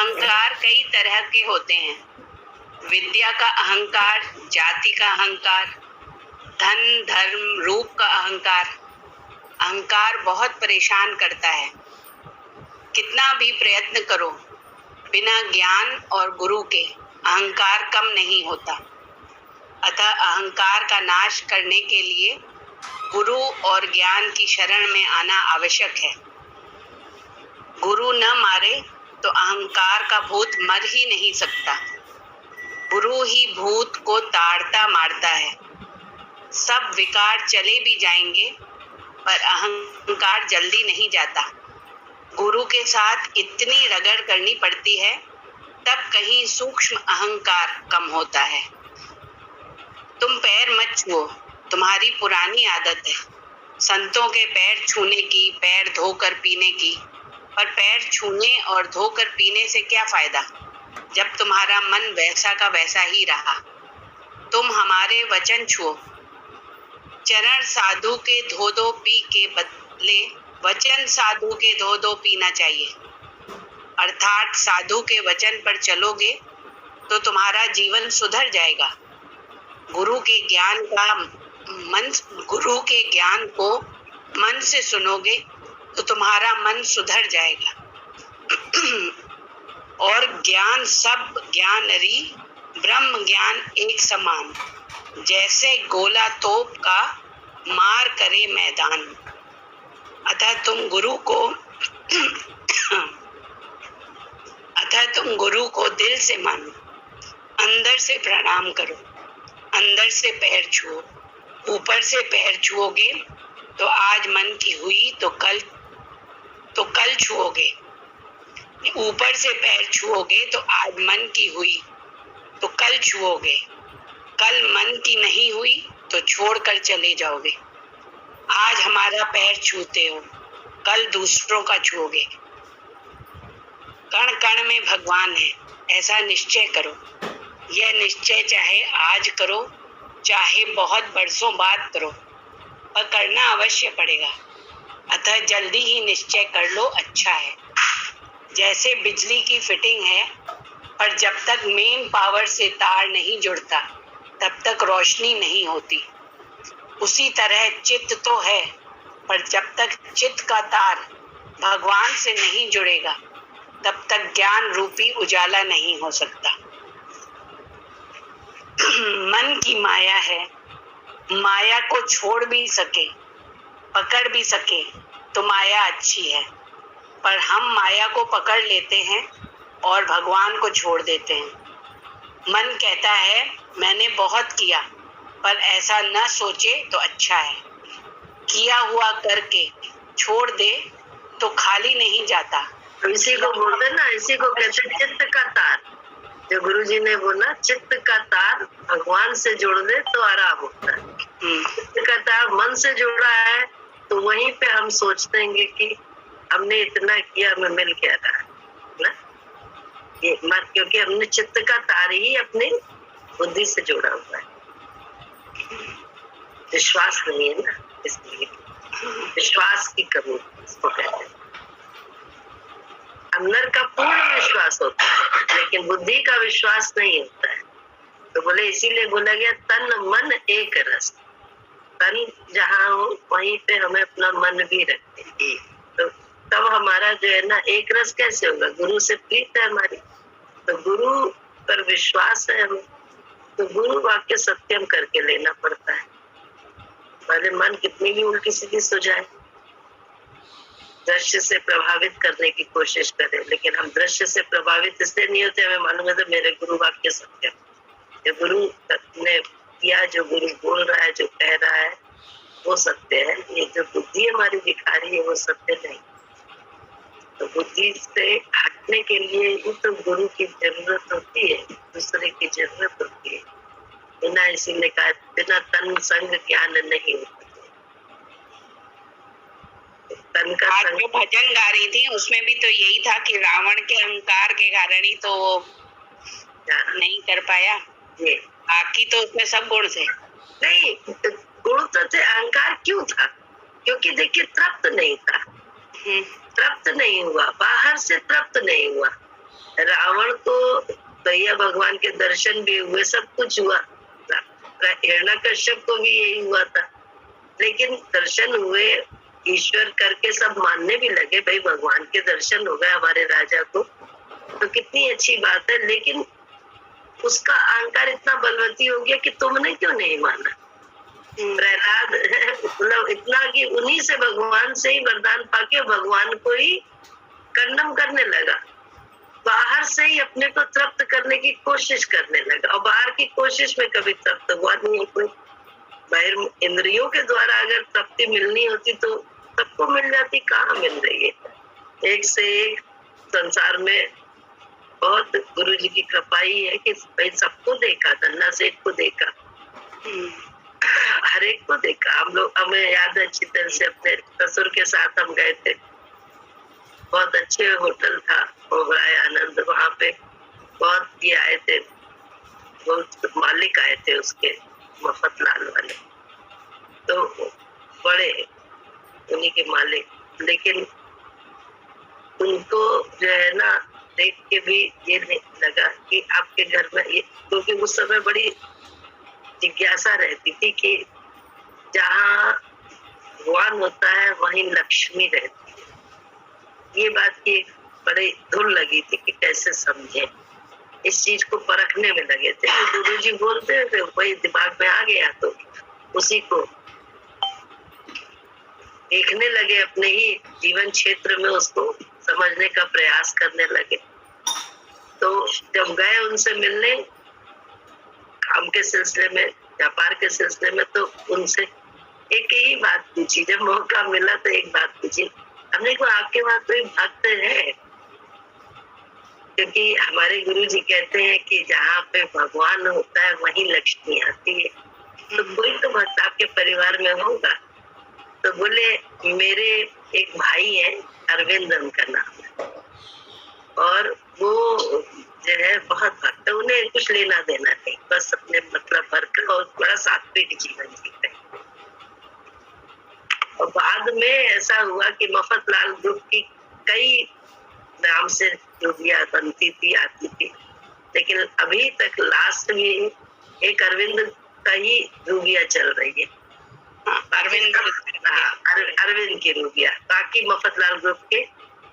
अहंकार कई तरह के होते हैं। विद्या का अहंकार, जाति का अहंकार, धन धर्म रूप का अहंकार। अहंकार बहुत परेशान करता है। कितना भी प्रयत्न करो, बिना ज्ञान और गुरु के अहंकार कम नहीं होता। अतः अहंकार का नाश करने के लिए गुरु और ज्ञान की शरण में आना आवश्यक है। गुरु न मारे तो अहंकार का भूत मर ही नहीं सकता। गुरु ही भूत को ताड़ता मारता है। सब विकार चले भी जाएंगे पर अहंकार जल्दी नहीं जाता। गुरु के साथ इतनी रगड़ करनी पड़ती है तब कहीं सूक्ष्म अहंकार कम होता है। तुम पैर मत छुओ, तुम्हारी पुरानी आदत है संतों के पैर छूने की, पैर धोकर पीने की। पर पैर छूने और धोकर पीने से क्या फायदा जब तुम्हारा मन वैसा का वैसा ही रहा। तुम हमारे वचन छुओ। चरण साधु के धो दो पी के बदले वचन साधु के धो दो पीना चाहिए। अर्थात साधु के वचन पर चलोगे तो तुम्हारा जीवन सुधर जाएगा। गुरु के ज्ञान को मन से सुनोगे तो तुम्हारा मन सुधर जाएगा। और ज्ञान सब ज्ञानरी, ब्रह्म ज्ञान एक समान। जैसे गोला तोप का मार करे मैदान। अतः तुम गुरु को दिल से मानो, अंदर से प्रणाम करो, अंदर से पैर छुओ। ऊपर से पैर छुओगे तो आज मन की हुई तो कल छुओगे। ऊपर से पैर छुओगे तो आज मन की हुई तो कल छुओगे। कल मन की नहीं हुई तो छोड़कर चले जाओगे। आज हमारा पैर छूते हो, कल दूसरों का छुओगे। कण कण में भगवान है, ऐसा निश्चय करो। यह निश्चय चाहे आज करो, चाहे बहुत बरसों बाद करो, पर करना अवश्य पड़ेगा। अतः जल्दी ही निश्चय कर लो, अच्छा है। जैसे बिजली की फिटिंग है, पर जब तक मेन पावर से तार नहीं जुड़ता तब तक रोशनी नहीं होती। उसी तरह चित्त तो है, पर जब तक चित्त का तार भगवान से नहीं जुड़ेगा तब तक ज्ञान रूपी उजाला नहीं हो सकता। मन की माया है, माया को छोड़ भी सके, पकड़ भी सके तो माया अच्छी है। पर हम माया को पकड़ लेते हैं और भगवान को छोड़ देते हैं। मन कहता है मैंने बहुत किया, पर ऐसा न सोचे तो अच्छा है। किया हुआ करके छोड़ दे तो खाली नहीं जाता। इसी को बोलते ना, इसी को कहते चित्त का तार। जो गुरुजी ने बोला चित्त का तार भगवान से जोड़ दे तो आराम होता है। चित्त का तार मन से जुड़ा है तो वहीं पे हम सोचते हैं कि हमने इतना किया, हमें मिल क्या रहा ना। ये मत, क्योंकि हमने चित्त का तार ही अपनी बुद्धि से जोड़ा हुआ है। विश्वास नहीं है ना, इसलिए विश्वास की कमी इसको कहते हैं। अंदर का पूर्ण विश्वास होता है लेकिन बुद्धि का विश्वास नहीं होता है। तो बोले इसीलिए बोला गया तन मन एक रस। तन जहाँ हो वहीं पे हमें अपना मन भी रखे। तो तब हमारा जो है ना एक रस कैसे होगा? गुरु से प्रीत है हमारी, तो गुरु पर विश्वास है हमें, तो गुरु वाक्य सत्यम करके लेना पड़ता है। पहले मन कितनी भी उल्टी सीधी सुझाए, दृश्य से प्रभावित करने की कोशिश करें, लेकिन हम दृश्य से प्रभावित इसलिए नहीं होते, हमें मालूम है तो मेरे गुरु वाक्य सत्य, जो गुरु ने किया, जो गुरु बोल रहा है, जो कह रहा है वो सत्य है। ये जो बुद्धि हमारी दिखा रही है वो सत्य नहीं। तो बुद्धि से हटने के लिए ही तो गुरु की जरूरत होती है, दूसरे की जरूरत होती है। बिना इसीलिए कहा बिना तन संग ज्ञान नहीं होता। आज जो भजन गा रही थी उसमें भी तो यही था कि रावण के अहंकार के कारण ही तो नहीं कर पाया। बाकी तो उसमें सब गुण थे। नहीं, गुण तो थे, अहंकार क्यों था? क्योंकि देखिए तृप्त नहीं था, तृप्त नहीं हुआ, बाहर से तृप्त नहीं हुआ। रावण को भैया भगवान के दर्शन भी हुए, सब कुछ हुआ, हिरण्यकश्यप को भी यही हुआ था, लेकिन दर्शन हुए, ईश्वर करके सब मानने भी लगे, भाई भगवान के दर्शन हो गए हमारे राजा को, तो कितनी अच्छी बात है। लेकिन उसका अहंकार इतना बलवती हो गया कि तुमने क्यों नहीं माना। प्रहलाद मतलब इतना कि उन्हीं से, भगवान से ही वरदान पाके भगवान को ही कर्णम करने लगा, बाहर से ही अपने को तृप्त करने की कोशिश करने लगा, और बाहर की कोशिश में कभी तृप्त हुआ नहीं। कोई बाहर इंद्रियों के द्वारा अगर तृप्ति मिलनी होती तो सबको मिल जाती, कहाँ मिल रही है। एक से एक संसार में बहुत गुरु जी की कृपा ही है कि भाई सबको देखा, धन्ना सेठ को देखा, हर एक को देखा। हम लोग, हमें याद है अच्छी तरह से, अपने ससुर के साथ हम गए थे, बहुत अच्छे होटल था ओबराय आनंद, वहां पे बहुत ये आए थे, बहुत मालिक आए थे उसके, मफतलाल वाले, तो बड़े उन्हीं के मालिक, लेकिन उनको जो है ना देख के भी ये नहीं लगा कि आपके घर में ये, क्योंकि उस समय बड़ी जिज्ञासा रहती थी कि जहाँ भगवान होता है वहीं लक्ष्मी रहती है। ये बात की बड़ी धुन लगी थी कि कैसे समझे, इस चीज को परखने में लगे थे। गुरु जी बोलते थे, वही दिमाग में आ गया, तो उसी को देखने लगे, अपने ही जीवन क्षेत्र में उसको समझने का प्रयास करने लगे। तो जब गए उनसे मिलने काम के सिलसिले में, व्यापार के सिलसिले में, तो उनसे एक ही बात पूछी, जब मौका मिला तो एक बात पूछी, हमने को आपके वहां कोई भक्त है? क्योंकि हमारे गुरु जी कहते हैं कि जहाँ पे भगवान होता है वहीं लक्ष्मी आती है, तो कोई तो भक्त आपके परिवार में होगा। तो बोले मेरे एक भाई है, अरविंद उनका नाम है, और वो जो है बहुत भक्त है, उन्हें कुछ लेना देना नहीं, बस अपने मतलब भर कर और बड़ा सात्विक जीवन जीते। और बाद में ऐसा हुआ कि मफतलाल ग्रुप की कई नाम से रूबिया बनती थी, आती थी, लेकिन अभी तक लास्ट में एक अरविंद का ही रूबिया चल रही है। अरविंद की रूबिया, बाकी मफतलाल ग्रुप के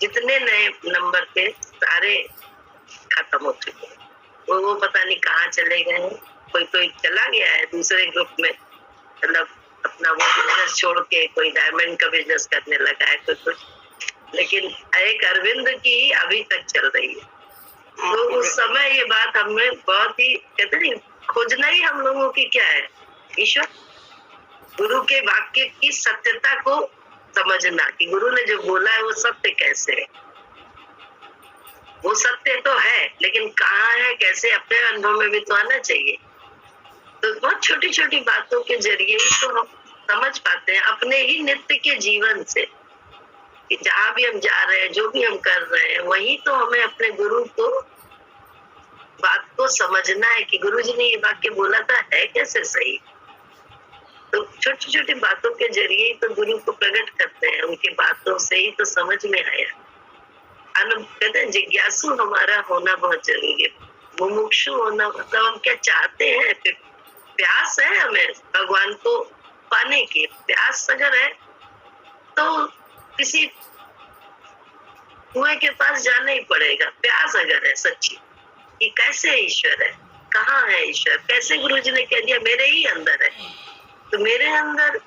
जितने नए नंबर थे सारे खत्म हो चुके, वो पता नहीं कहाँ चले गए हैं। कोई चला गया है दूसरे ग्रुप में, मतलब अपना वो बिजनेस छोड़ के कोई डायमंड का बिजनेस करने लगा है, कोई कुछ, लेकिन एक अरविंद की अभी तक चल रही है। तो उस समय ये बात हमें बहुत ही, कहते नहीं, खोजना ही हम लोगों की क्या है, ईश्वर, गुरु के वाक्य की सत्यता को समझना कि गुरु ने जो बोला है वो सत्य कैसे है। वो सत्य तो है, लेकिन कहाँ है, कैसे, अपने अनुभव में भी तो आना चाहिए। तो बहुत छोटी छोटी बातों के जरिए ही तो हम समझ पाते हैं अपने ही नित्य के जीवन से, कि जहाँ भी हम जा रहे हैं, जो भी हम कर रहे हैं, वही तो हमें अपने गुरु को बात को समझना है कि गुरु जी ने ये वाक्य बोला था, है कैसे सही। तो छोटी छोटी बातों के जरिए ही तो गुरु को प्रकट करते हैं, उनकी बातों से ही तो समझ में आया। कहते हैं जिज्ञासु हमारा होना बहुत जरूरी है, मुमुक्षु होना, मतलब हम क्या चाहते हैं, प्यास है हमें भगवान को पाने की, प्यास अगर है तो किसी कुएं के पास जाना ही पड़ेगा। प्यास अगर है सच्ची कि कैसे ईश्वर है, कहाँ है ईश्वर, कैसे गुरु जी ने कह दिया मेरे ही अंदर है, तो मेरे अंदर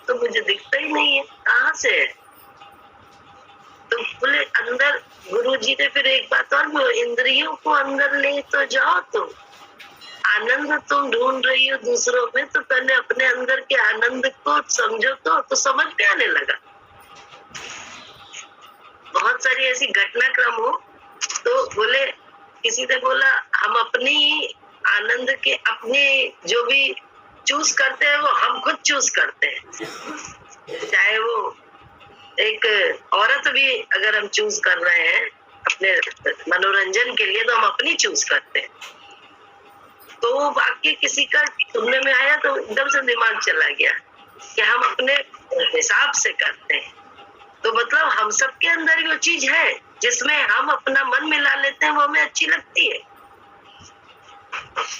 तो मुझे दिखता ही नहीं है, कहाँ से है। तो बोले अंदर, गुरु जी ने फिर एक बात और बोला, इंद्रियों को अंदर ले तो जाओ, तुम आनंद तुम ढूंढ रही हो दूसरों में, तो पहले अपने अंदर के आनंद को समझो, तो समझ में आने लगा। बहुत सारी ऐसी घटनाक्रम हो, तो बोले किसी ने बोला हम अपनी आनंद के अपने जो भी चूज करते हैं वो हम खुद चूज करते हैं। चाहे वो एक औरत भी अगर हम चूज कर रहे हैं अपने मनोरंजन के लिए, तो हम अपनी चूज करते हैं। तो वो वाक्य किसी का सुनने में आया तो एकदम से दिमाग चला गया कि हम अपने हिसाब से करते हैं। तो मतलब हम सबके अंदर वो चीज है, जिसमें हम अपना मन मिला लेते हैं वो हमें अच्छी लगती है,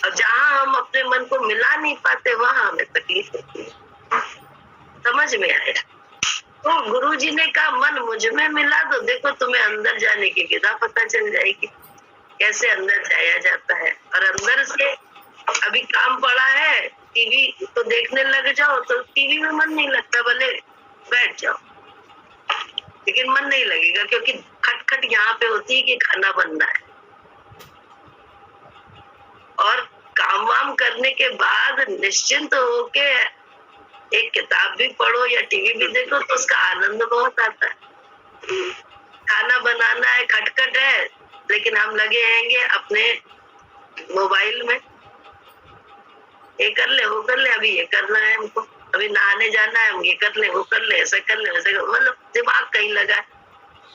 और जहाँ हम अपने मन को मिला नहीं पाते वहाँ हमें तकलीफ होती है। समझ में आया? तो गुरुजी ने कहा मन मुझ में मिला दो, देखो तुम्हें अंदर जाने की विधा पता चल जाएगी, कैसे अंदर जाया जाता है। और अंदर से अभी काम पड़ा है, टीवी तो देखने लग जाओ तो टीवी में मन नहीं लगता, भले बैठ जाओ लेकिन मन नहीं लगेगा, क्योंकि खटखट यहाँ पे होती है कि खाना बनना है। और काम वाम करने के बाद निश्चिंत होके एक किताब भी पढ़ो या टीवी भी देखो तो उसका आनंद बहुत आता है। खाना बनाना है, खटखट है, लेकिन हम लगे रहेंगे अपने मोबाइल में, ये कर ले वो कर ले, अभी ये करना है हमको, अभी नहाने जाना है, हम ये कर ले वो कर ले, ऐसा कर ले वैसा कर, मतलब दिमाग कहीं लगा।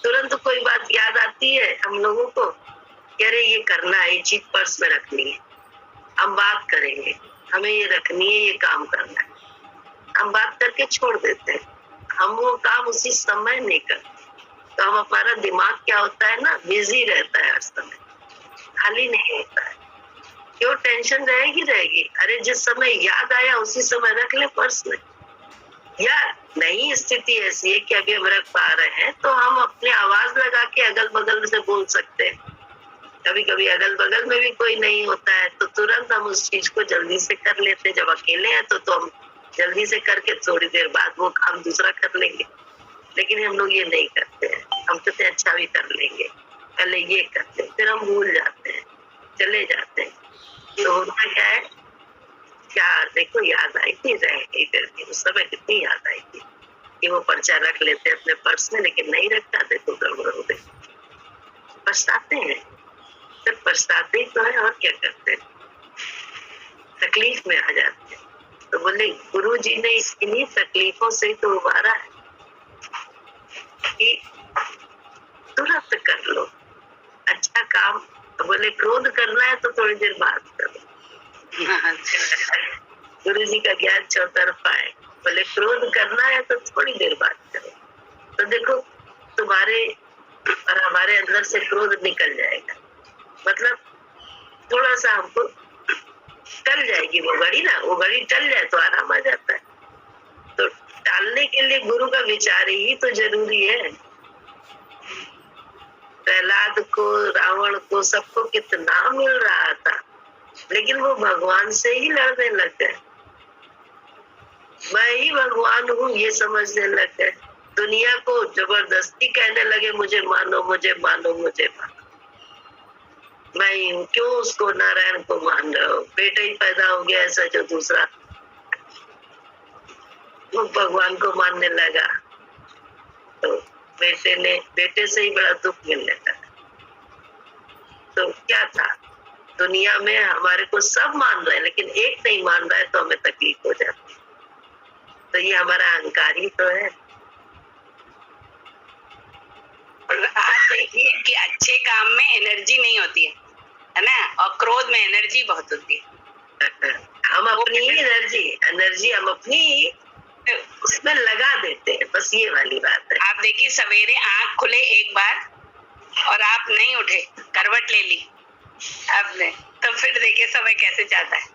तुरंत कोई बात याद आती है हम लोगों को, कह रहे ये करना है, ये चीज पर्स में रखनी है, हम बात करेंगे, हमें ये रखनी है, ये काम करना है, हम बात करके छोड़ देते हैं, हम वो काम उसी समय नहीं करते। तो हम हमारा दिमाग क्या होता है ना, बिजी रहता है हर समय, खाली नहीं होता है। क्यों टेंशन रहेगी? अरे जिस समय याद आया उसी समय रख ले पर्स में। या नहीं स्थिति ऐसी है कि अभी हम रख पा रहे हैं तो हम अपने आवाज लगा के अगल बगल से बोल सकते हैं। कभी कभी अगल बगल में भी कोई नहीं होता है तो तुरंत हम उस चीज को जल्दी से कर लेते हैं। जब अकेले हैं तो हम जल्दी से करके थोड़ी देर बाद वो काम दूसरा कर लेंगे, लेकिन हम लोग ये नहीं करते हैं। हम कहते हैं अच्छा भी कर लेंगे, पहले ये करते हैं, फिर हम भूल जाते हैं, चले जाते हैं। तो होता क्या है, क्या देखो याद आई थी, रह गई, फिर उस समय कितनी याद आई थी कि वो पर्चा रख लेते अपने पर्स में, लेकिन नहीं रखता थे तो गड़बड़ हो गई। पछताते हैं, सिर्फ पछताते ही तो है, और क्या करते हैं, तकलीफ में आ जाते हैं। तो बोले गुरुजी ने इन्हीं तकलीफों से ही तो उबारा है कि तुरंत कर लो अच्छा काम। तो बोले क्रोध करना है तो थोड़ी देर बाद करो। गुरु जी का ज्ञान चौतरफा है, बोले क्रोध करना है तो थोड़ी देर बाद करो। तो देखो तुम्हारे और हमारे अंदर से क्रोध निकल जाएगा, मतलब थोड़ा सा हमको टल जाएगी वो घड़ी ना, वो घड़ी टल जाए तो आराम आ जाता है। तो टालने के लिए गुरु का विचार ही तो जरूरी है। प्रहलाद को, रावण को, सबको कितना मिल रहा था, लेकिन वो भगवान से ही लड़ने लग गए। मैं ही भगवान हूँ ये समझने लग गए। दुनिया को जबरदस्ती कहने लगे मुझे मानो मुझे मानो मुझे मानो। मैं ही हूँ, क्यों उसको नारायण को मान रहे हो? बेटा ही पैदा हो गया ऐसा जो दूसरा, वो भगवान को मानने लगा। तो बेटे से ही बड़ा दुख मिलने लगा। तो क्या था, दुनिया में हमारे को सब मान रहे हैं लेकिन एक नहीं मान रहा है तो हमें तकलीफ हो जाती है। तो ये हमारा अहंकार ही तो है। और आप देखिए कि अच्छे काम में एनर्जी नहीं होती है ना, और क्रोध में एनर्जी बहुत होती है। हम अपनी ही एनर्जी हम अपनी उसमें लगा देते हैं, बस ये वाली बात है। आप देखिए सवेरे आंख खुले एक बार और आप नहीं उठे, करवट ले ली आपने, तो फिर देखिए समय कैसे जाता है।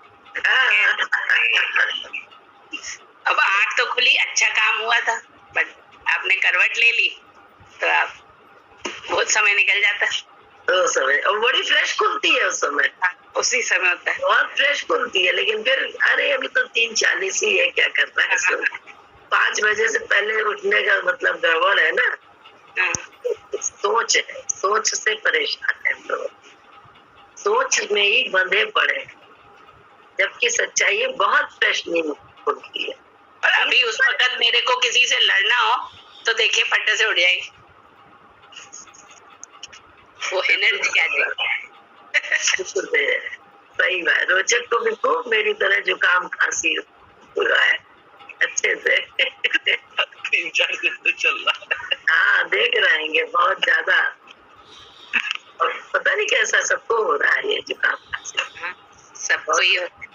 अब आंख तो खुली, अच्छा काम हुआ था, बट आपने करवट ले ली तो आप बहुत समय निकल जाता है। तो समय और बड़ी फ्रेश खुलती है उस समय, उसी समय होता है, बहुत फ्रेश खुलती है। लेकिन फिर अरे अभी तो 3:40 ही है, क्या करना है। 5 बजे से पहले उठने का मतलब गड़बड़ है ना। सोच है, सोच से परेशान है हम लोग, सोच में ही बंधे पड़े, जबकि सच्चाई बहुत फ्रेश नींद खुलती है। और अभी उस वक्त मेरे को किसी से लड़ना हो तो देखिए फटे से उड़ जाएगी वो एनर्जी आ जाएगी। सही बात। रोचक को भी खूब मेरी तरह जुकाम खांसी हुआ है अच्छे से। 3-4 दिन से चल रहा है। हाँ देख रहेंगे बहुत ज्यादा, और पता नहीं कैसा सबको हो रहा है ये जुकाम खांसी। सबको ही होता है,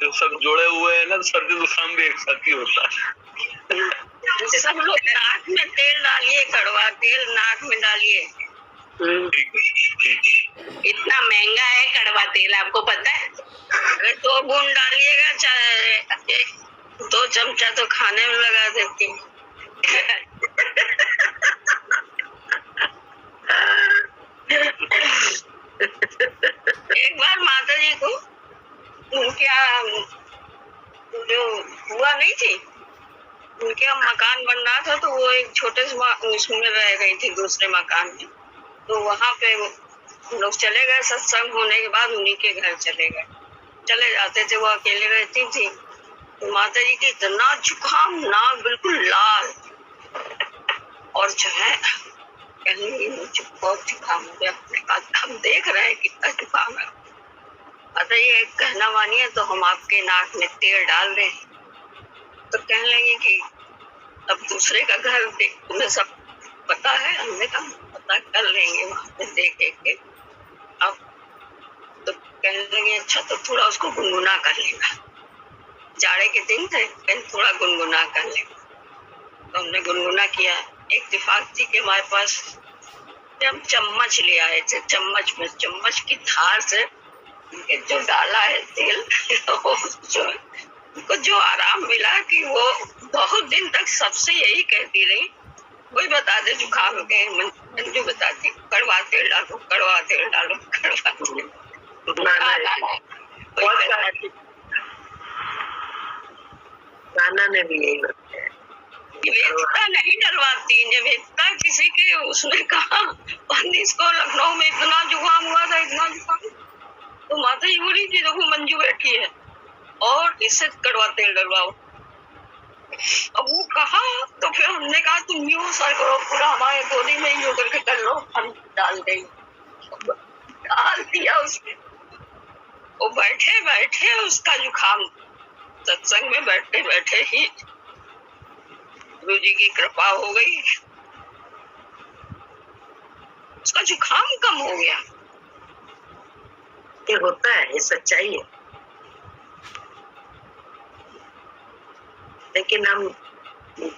तो सब जोड़े हुए हैं ना, सर्दी जुकाम भी एक साथ ही होता है। सब लोग नाक में तेल डालिए, कड़वा तेल नाक में डालिए, ठीक है। इतना महंगा है कड़वा तेल, आपको पता है? अरे 2 बूंद डालिएगा, चाहे 2 चमचा तो खाने में लगा देती हूँ। एक बार माता जी को उनके जो हुआ नहीं थी, उनके यहाँ मकान बन रहा था, तो वो एक छोटे से उसमें रह गई थी, दूसरे मकान में। तो वहां पे हम लोग चले गए, सत्संग होने के बाद उन्हीं के घर चले गए। चले जाते थे, वो अकेले रहती थी। तो माता जी की इतना जुकाम, नाक बिल्कुल लाल, और जो है कहने लगी मुझे बहुत जुकाम हो गया। हम देख रहे हैं कितना जुकाम है। माता जी एक कहना मानिए तो हम आपके नाक में तेल डाल दें। तो कहने लगी कि अब दूसरे का घर देख, तुम्हें सब पता है। हमने कहा पता कर लेंगे वहां पे देख के। अब तो कहने लगे अच्छा तो थोड़ा उसको गुनगुना कर लेगा, जाड़े के दिन थे, थोड़ा गुनगुना कर लेगा। तो हमने गुनगुना किया। इत्तेफाक थी कि हमारे पास हम चम्मच ले आए थे, चम्मच की धार से जो डाला है तेल, उनको जो आराम मिला कि वो बहुत दिन तक सबसे यही कहती रही, कोई बता दे जुकाम के, मंजू बताती कड़वा तेल डालो, कड़वा तेल डालो, कड़वा तेल। नाना ने भी यही बताया, निवेदिता नहीं डलवाती। निवेदिता किसी के उसने कहा इसको लखनऊ में इतना जुकाम हुआ था, इतना जुकाम। तो माता जी बोली कि देखो मंजू बैठी है और इससे कड़वा तेल डलवाओ। अब वो कहा तो फिर हमने कहा तुम यूं सर करो, पूरा हमारे गोदी में यूं करके कर लो। हम डाल दिया उसमें। वो बैठे बैठे उसका जुकाम, सत्संग में बैठे बैठे ही गुरु जी की कृपा हो गई, उसका जुकाम कम हो गया। ये होता है, ये सच्चाई है। लेकिन हम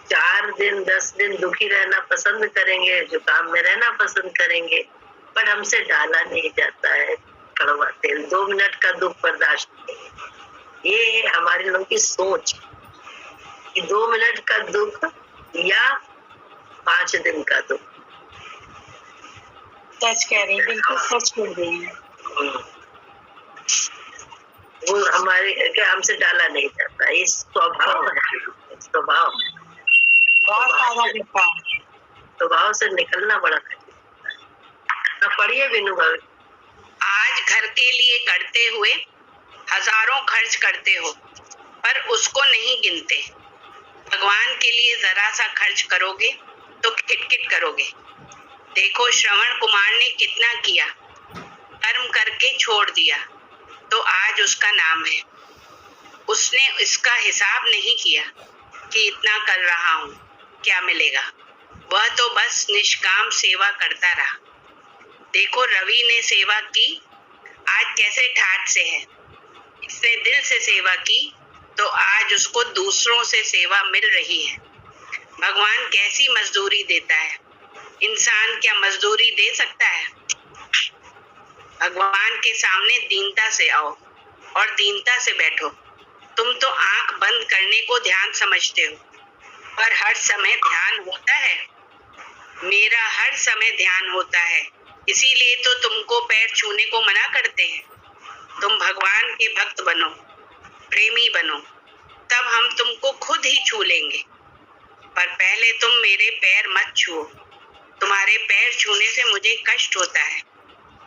4 दिन 10 दिन दुखी रहना पसंद करेंगे, जुकाम में रहना पसंद करेंगे, पर हमसे डाला नहीं जाता है कड़वा तेल। 2 मिनट का दुख बर्दाश्त नहीं। ये है हमारे लोगों की सोच कि 2 मिनट का दुख या 5 दिन का दुख। सच कह रही है, बिल्कुल सच बोल रही है। वो हमारे क्या हमसे डाला नहीं जाता, ये स्वभाव है, स्वभाव स्वभाव से निकलना बड़ा कठिन है। पढ़िए बिनु भाभी। आज घर के लिए करते हुए हजारों खर्च करते हो, पर उसको नहीं गिनते। भगवान के लिए जरा सा खर्च करोगे तो किटकिट करोगे। देखो श्रवण कुमार ने कितना किया, कर्म करके छोड़ दिया तो आज उसका नाम है। उसने इसका हिसाब नहीं किया कि इतना कर रहा हूँ क्या मिलेगा, वह तो बस निष्काम सेवा करता रहा। देखो रवि ने सेवा की, आज कैसे ठाठ से है। इसने दिल से सेवा की तो आज उसको दूसरों से सेवा मिल रही है। भगवान कैसी मजदूरी देता है, इंसान क्या मजदूरी दे सकता है। भगवान के सामने दीनता से आओ और दीनता से बैठो। तुम तो आंख बंद करने को ध्यान समझते हो, पर हर समय ध्यान होता है। मेरा हर समय ध्यान होता है, इसीलिए तो तुमको पैर छूने को मना करते हैं। तुम भगवान के भक्त बनो, प्रेमी बनो, तब हम तुमको खुद ही छू लेंगे। पर पहले तुम मेरे पैर मत छुओ। तुम्हारे पैर छूने से मुझे कष्ट होता है,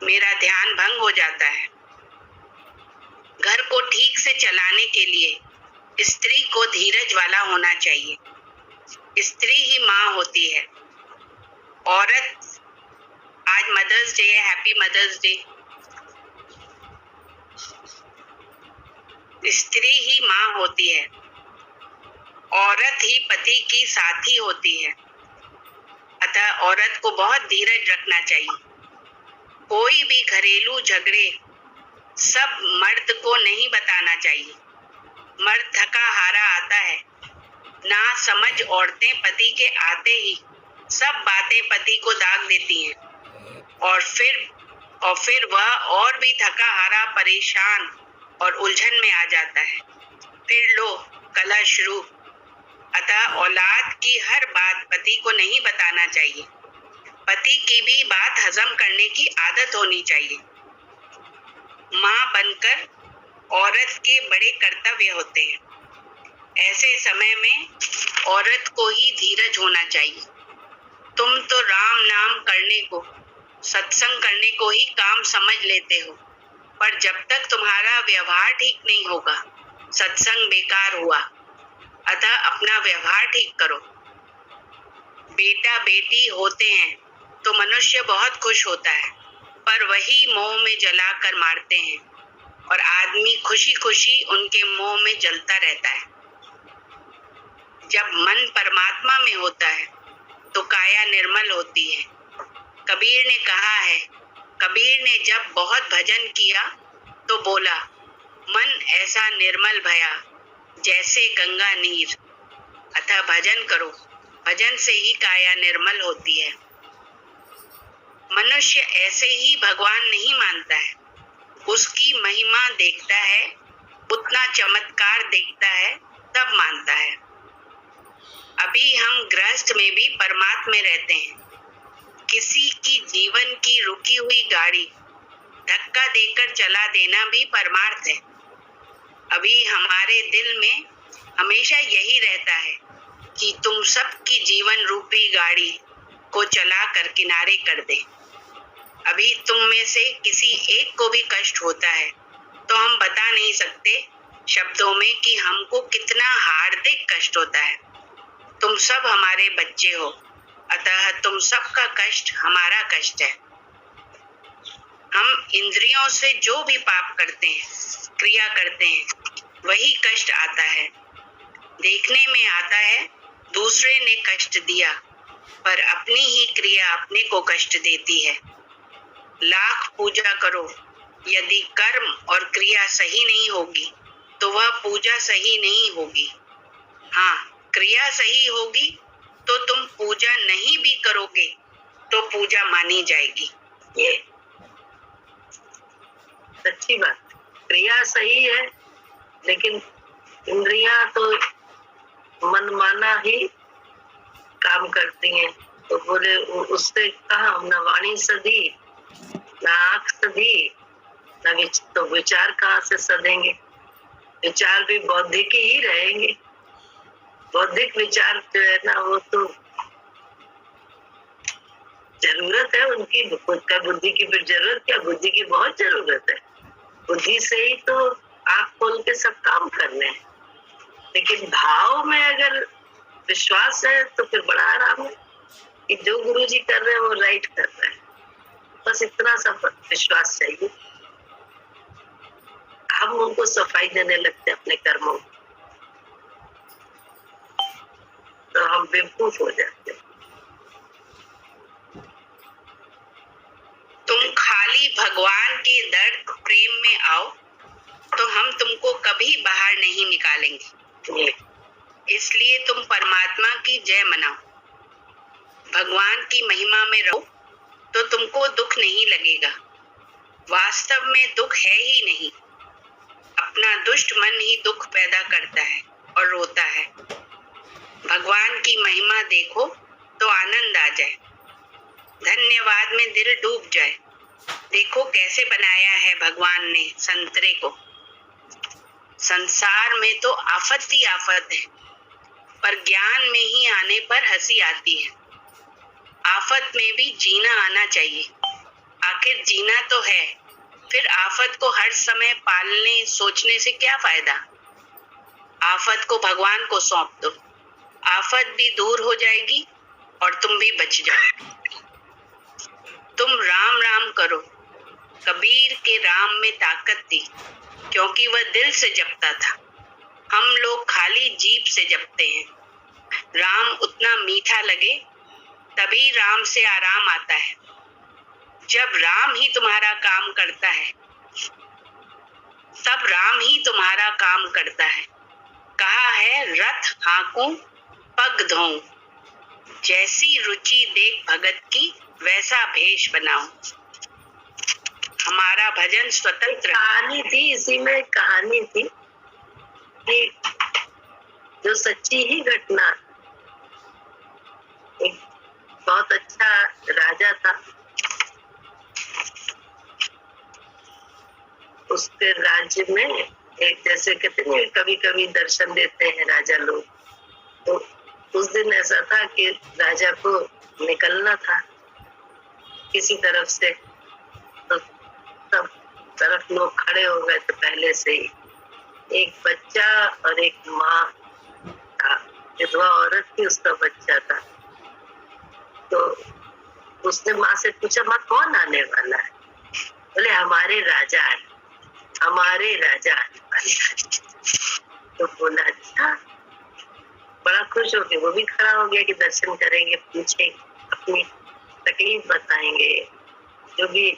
मेरा ध्यान भंग हो जाता है। घर को ठीक से चलाने के लिए स्त्री को धीरज वाला होना चाहिए। स्त्री ही माँ होती है। औरत, आज मदर्स डे है, हैप्पी मदर्स डे। स्त्री ही माँ होती है, औरत ही पति की साथी होती है। अतः औरत को बहुत धीरज रखना चाहिए। कोई भी घरेलू झगड़े सब मर्द को नहीं बताना चाहिए। मर्द थका हारा आता है, ना समझ औरतें पति के आते ही सब बातें पति को दाग देती हैं। और फिर वह और भी थका हारा, परेशान और उलझन में आ जाता है। फिर लो कलह शुरू। अतः औलाद की हर बात पति को नहीं बताना चाहिए। पति की भी बात हजम करने की आदत होनी चाहिए। माँ बनकर औरत के बड़े कर्तव्य होते हैं। ऐसे समय में औरत को ही धीरज होना चाहिए। तुम तो राम नाम करने को, सत्संग करने को ही काम समझ लेते हो, पर जब तक तुम्हारा व्यवहार ठीक नहीं होगा, सत्संग बेकार हुआ। अतः अपना व्यवहार ठीक करो। बेटा बेटी होते हैं तो मनुष्य बहुत खुश होता है, पर वही मोह में जलाकर मारते हैं और आदमी खुशी खुशी उनके मोह में जलता रहता है। जब मन परमात्मा में होता है तो काया निर्मल होती है। कबीर ने कहा है, कबीर ने जब बहुत भजन किया तो बोला, मन ऐसा निर्मल भया जैसे गंगा नीर। अतः भजन करो, भजन से ही काया निर्मल होती है। मनुष्य ऐसे ही भगवान नहीं मानता है, उसकी महिमा देखता है, उतना चमत्कार देखता है, तब मानता है। अभी हम गृहस्थ में भी परमात्मा में रहते हैं। किसी की जीवन की रुकी हुई गाड़ी धक्का देकर चला देना भी परमार्थ है। अभी हमारे दिल में हमेशा यही रहता है कि तुम सबकी जीवन रूपी गाड़ी को चलाकर किनारे कर दे। अभी तुम में से किसी एक को भी कष्ट होता है तो हम बता नहीं सकते शब्दों में कि हमको कितना हार्दिक कष्ट होता है। तुम सब हमारे बच्चे हो, अतः तुम सबका कष्ट हमारा कष्ट है। हम इंद्रियों से जो भी पाप करते हैं, क्रिया करते हैं, वही कष्ट आता है। देखने में आता है दूसरे ने कष्ट दिया, पर अपनी ही क्रिया अपने को कष्ट देती है। लाख पूजा करो, यदि कर्म और क्रिया सही नहीं होगी तो वह पूजा सही नहीं होगी। हाँ, क्रिया सही होगी तो तुम पूजा नहीं भी करोगे तो पूजा मानी जाएगी। ये सच्ची बात। क्रिया सही है, लेकिन इंद्रियां तो मनमाना ही काम करती हैं। तो बोले उससे कहा, न वाणी सधी, न आँख सधी, न तो विचार कहाँ से सधेंगे। विचार भी बौद्धिक ही रहेंगे। बौद्धिक विचार जो है ना, वो तो जरूरत है उनकी। खुद का बुद्धि की फिर जरूरत क्या, बुद्धि की बहुत जरूरत है। बुद्धि से ही तो आँख खोल के सब काम करने हैं। लेकिन भाव में अगर विश्वास है तो फिर बड़ा आराम है कि जो गुरुजी कर रहे हैं वो राइट कर रहे हैं। बस इतना सब विश्वास चाहिए। हम उनको सफाई देने लगते अपने कर्मों, तो हम बेवकूफ हो जाते। तुम खाली भगवान के दर्द प्रेम में आओ तो हम तुमको कभी बाहर नहीं निकालेंगे। इसलिए तुम परमात्मा की जय मनाओ, भगवान की महिमा में रहो तो तुमको दुख नहीं लगेगा। वास्तव में दुख है ही नहीं, अपना दुष्ट मन ही दुख पैदा करता है और रोता है। भगवान की महिमा देखो तो आनंद आ जाए, धन्यवाद में दिल डूब जाए। देखो कैसे बनाया है भगवान ने संतरे को। संसार में तो आफत ही आफत है, पर ज्ञान में ही आने पर हंसी आती है। आफत में भी जीना आना चाहिए। आखिर जीना तो है, फिर आफत को हर समय पालने सोचने से क्या फायदा। आफत को भगवान को सौंप दो, आफत भी दूर हो जाएगी और तुम भी बच जाओगे। तुम राम राम करो। कबीर के राम में ताकत थी, क्योंकि वह दिल से जपता था। हम लोग खाली जीभ से जपते हैं। राम उतना मीठा लगे तभी राम से आराम आता है। जब राम ही तुम्हारा काम करता है, तब राम ही तुम्हारा काम करता है। कहा है, रथ हाँकूं पग धोऊं, जैसी रुचि देख भगत की वैसा भेष बनाओ। हमारा भजन स्वतंत्र। कहानी थी, इसी में कहानी थी कि जो सच्ची ही घटना, एक बहुत अच्छा राजा था, उसके राज्य में एक, जैसे कहते हैं कभी कभी दर्शन देते हैं राजा लोग, तो उस दिन ऐसा था कि राजा को निकलना था किसी तरफ से, तो सब तरफ लोग खड़े हो गए थे पहले से ही। एक बच्चा और एक माँ था, विधवा औरत थी, उसका बच्चा था। तो उसने माँ से पूछा, माँ कौन आने वाला है? बोले हमारे राजा आने वाले हैं। तो बोला अच्छा, बड़ा खुश हो गया, वो भी खड़ा हो गया कि दर्शन करेंगे, पूछेंगे, अपनी तकलीफ बताएंगे, जो भी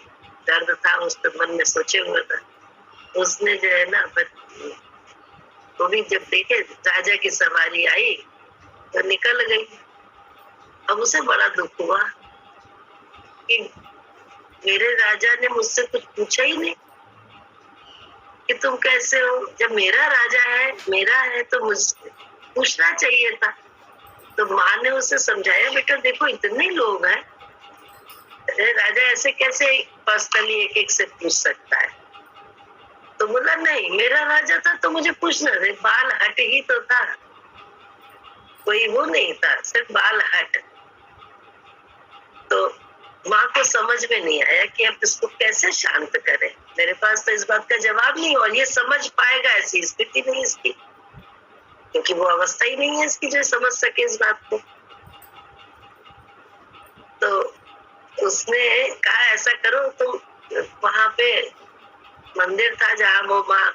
दर्द था उसके मन में सोचे हुए था। उसने जो है ना, वो भी जब देखे राजा की सवारी आई तो निकल गई। अब उसे बड़ा दुख हुआ कि मेरे राजा ने मुझसे कुछ पूछा ही नहीं कि तुम कैसे हो। जब मेरा राजा है, मेरा है, तो मुझसे पूछना चाहिए था। तो माँ ने उसे समझाया, बेटा देखो इतने लोग हैं, राजा ऐसे कैसे पर्सनली एक एक से पूछ सकता है। तो बोला नहीं, मेरा राजा था तो मुझे पूछना था, बाल हट ही तो था, कोई वो नहीं था, सिर्फ बाल हट। तो माँ को समझ में नहीं आया कि अब इसको कैसे शांत करें, मेरे पास तो इस बात का जवाब नहीं, और ये समझ पाएगा ऐसी स्थिति नहीं इसकी, क्योंकि वो अवस्था ही नहीं है इसकी जो समझ सके इस बात को। तो उसने कहा ऐसा करो, तुम वहां पे मंदिर था जहाँ वो माँ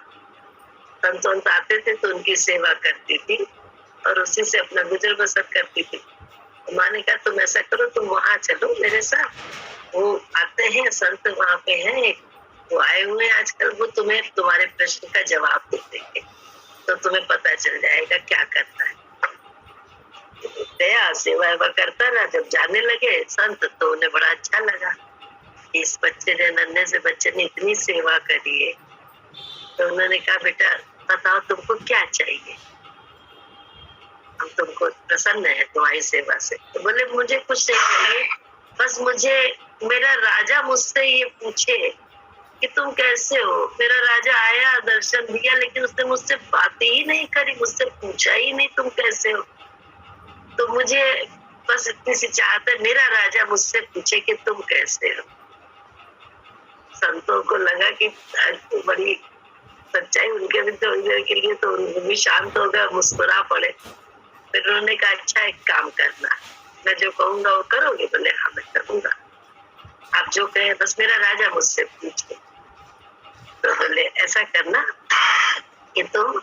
संत आते थे तो उनकी सेवा करती थी और उसी से अपना गुजर बसर करती थी। माँ ने कहा तुम ऐसा करो, तुम वहां चलो मेरे साथ, वो आते हैं संत वहां पे हैं, वो आए हुए हैं आजकल, वो तुम्हें तुम्हारे प्रश्न का जवाब दे देंगे, तो तुम्हें पता चल जाएगा क्या करना है। गया, सेवा वेवा करता रहा। जब जाने लगे संत तो उन्हें बड़ा अच्छा लगा, इस बच्चे ने, नन्हे से बच्चे ने इतनी सेवा करी है। तो उन्होंने कहा बेटा बताओ तुमको क्या चाहिए, हम तुमको प्रसन्न है तुम्हारी सेवा से। तो बोले मुझे कुछ नहीं चाहिए, बस मुझे मेरा राजा मुझसे ये पूछे कि तुम कैसे हो। मेरा राजा आया, दर्शन दिया, लेकिन उसने मुझसे बातें ही नहीं करी, मुझसे पूछा ही नहीं तुम कैसे हो। तो मुझे बस इतनी सी चाहत है, मेरा राजा मुझसे पूछे कि तुम कैसे हो। संतों को लगा कि बड़ी सच्चाई उनके भी थोड़ी देर के लिए, तो उनको भी शांत हो गया, मुस्कुरा पड़े। फिर उन्होंने कहा अच्छा एक काम करना, मैं जो कहूंगा वो करोगे? बोले हाँ मैं करूंगा, आप जो कहे, बस मेरा राजा मुझसे पूछे। तो बोले ऐसा करना कि तुम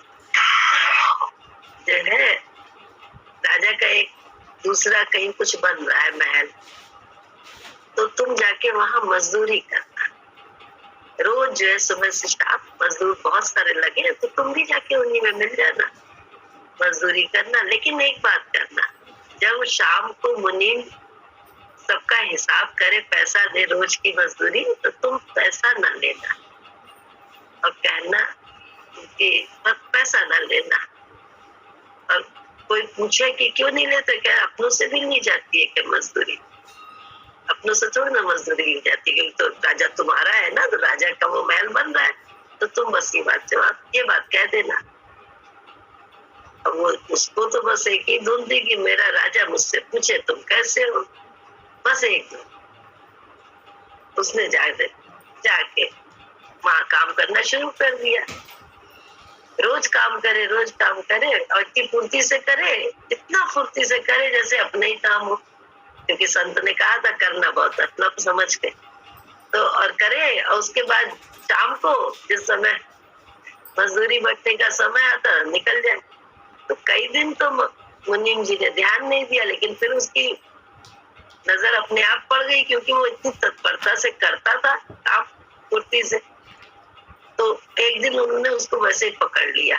जो है, राजा का एक दूसरा कहीं कुछ बन रहा है महल, तो तुम जाके वहां मजदूरी करना, रोज जो है सुबह से शाम, मजदूर बहुत सारे लगे, तो तुम भी जाके उन्हीं में मिल जाना, मजदूरी करना। लेकिन एक बात करना, जब शाम को मुनीम सबका हिसाब करे, पैसा दे रोज की मजदूरी, तो तुम पैसा न लेना और कहना कि पैसा न लेना। और कोई पूछे कि क्यों नहीं लेते, क्या अपनों से भी नहीं जाती है क्या मजदूरी? अपनों से थोड़ी ना मजदूरी ली जाती है, क्योंकि तो राजा तुम्हारा है ना, तो राजा का वो महल बन रहा है, तो तुम बस ये बात कह देना। अब वो उसको तो बस एक ही धुन थी कि मेरा राजा मुझसे पूछे तुम कैसे हो, बस एक धुन। उसने जाके वहां काम करना शुरू कर दिया, रोज काम करे और इतनी फुर्ती से करे, इतना फुर्ती से करे जैसे अपने ही काम हो, क्योंकि संत ने कहा था करना बहुत अपना समझ के। तो और करे, और उसके बाद शाम को जिस समय मजदूरी बटने का समय आता निकल जाए। तो कई दिन तो मुनीम जी ने ध्यान नहीं दिया, लेकिन फिर उसकी नजर अपने आप पड़ गई, क्योंकि वो इतनी तत्परता से करता था काम फुर्ती से। तो एक दिन उन्होंने उसको वैसे ही पकड़ लिया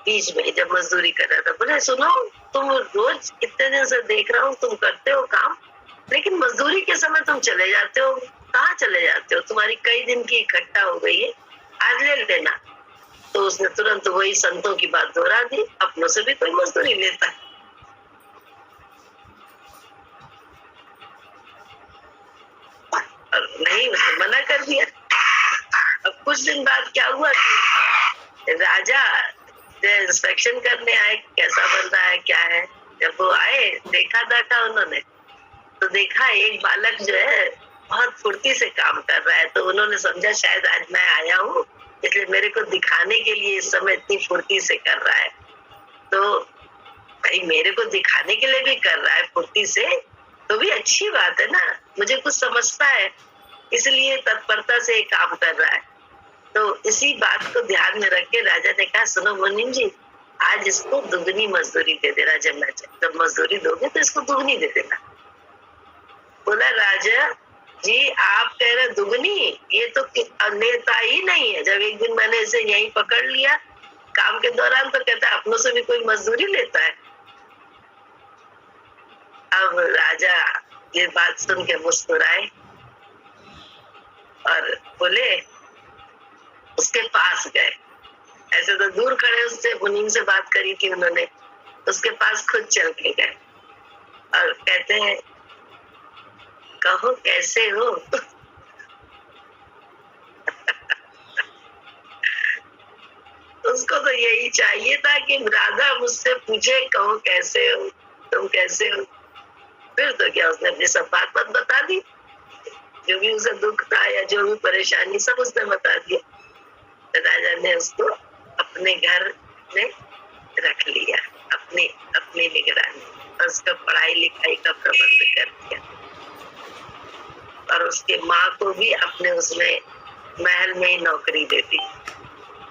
बीच में जब मजदूरी कर रहा था, बोले सुनो तुम रोज इतने दिन से देख रहा हूँ तुम करते हो काम, लेकिन मजदूरी के समय तुम चले जाते हो, कहाँ चले जाते हो? तुम्हारी कई दिन की इकट्ठा हो गई है, आज ले लेना। तो उसने तुरंत वही संतों की बात दोहरा दी, अपनों से भी कोई मजदूरी लेता है। और नहीं, उसने मना कर दिया। अब कुछ दिन बाद क्या हुआ कि राजा इंस्पेक्शन करने आए, कैसा बन रहा है क्या है। जब वो आए, देखा दाखा उन्होंने, तो देखा एक बालक जो है बहुत फुर्ती से काम कर रहा है। तो उन्होंने समझा शायद आज मैं आया हूँ, इसलिए मेरे को दिखाने के लिए इस समय इतनी फुर्ती से कर रहा है। तो भाई मेरे को दिखाने के लिए भी कर रहा है फुर्ती से, तो भी अच्छी बात है ना, मुझे कुछ समझता है, इसलिए तत्परता से काम कर रहा है। तो इसी बात को ध्यान में रख के राजा ने कहा, सुनो मुनीम जी, आज इसको दुगनी मजदूरी दे देना, जब मजदूरी दोगे तो इसको दुगनी दे देना। बोला राजा जी आप कह रहे दुगनी, ये तो लेता ही नहीं है। जब एक दिन मैंने इसे यहीं पकड़ लिया काम के दौरान, तो कहता है अपनों से भी कोई मजदूरी लेता है। अब राजा ये बात सुन के मुस्कुराए और बोले, उसके पास गए, ऐसे तो दूर खड़े उससे मुनीम से बात करी थी उन्होंने, उसके पास खुद चल के गए और कहते हैं, कहो कैसे हो? उसको तो यही चाहिए था कि राधा मुझसे पूछे, कहो कैसे हो, तुम कैसे हो। फिर तो क्या, उसने अपनी सब बात बता दी, जो भी उसे दुख था या जो भी परेशानी सब उसने बता दिया। तो राजा ने उसको अपने घर में रख लिया, अपनी निगरानी, और उसका पढ़ाई लिखाई का प्रबंध कर दिया। और उसके माँ को भी अपने उसमें महल में ही नौकरी दे दी।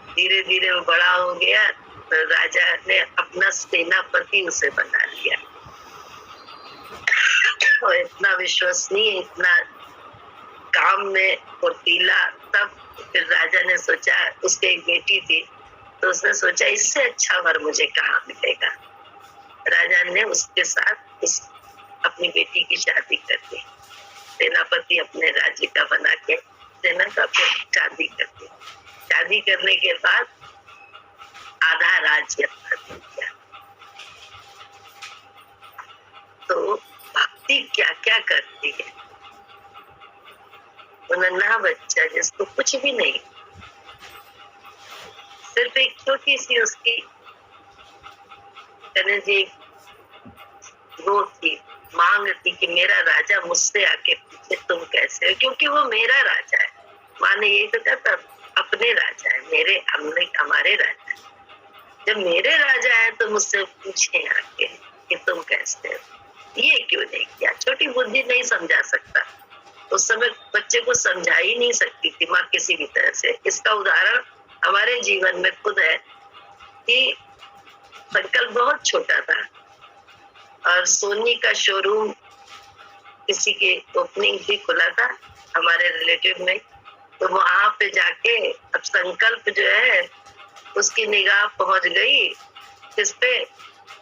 धीरे धीरे वो बड़ा हो गया, तो राजा ने अपना सेनापति उसे बना लिया। और इतना विश्वसनीय, इतना काम में फुर्तीला। तब फिर राजा ने सोचा, उसके एक बेटी थी, तो उसने सोचा इससे अच्छा वर मुझे कहाँ मिलेगा। राजा ने उसके साथ अपनी बेटी की शादी कर दी। सेनापति अपने राज्य का बना के सेना का शादी कर दी। शादी करने के बाद आधा राज्य अपना दे दिया। तो भक्ति क्या क्या करती है। नन्हा बच्चा जिसको कुछ भी नहीं, सिर्फ एक छोटी सी उसकी वो थी, मांग थी कि मेरा राजा मुझसे आके पूछे तुम कैसे हो, क्योंकि वो मेरा राजा है। माँ ने यही तो कहा, अपने राजा है, हमारे राजा है। जब मेरे राजा है तो मुझसे पूछे आके कि तुम कैसे हो। ये क्यों नहीं किया? छोटी बुद्धि नहीं समझा सकता, उस समय बच्चे को समझा ही नहीं सकती थी माँ किसी भी तरह से। इसका उदाहरण हमारे जीवन में खुद है कि संकल्प बहुत छोटा था और सोनी का शोरूम किसी के ओपनिंग भी खुला था हमारे रिलेटिव में। तो वहां पे जाके अब संकल्प जो है उसकी निगाह पहुंच गई इस पे।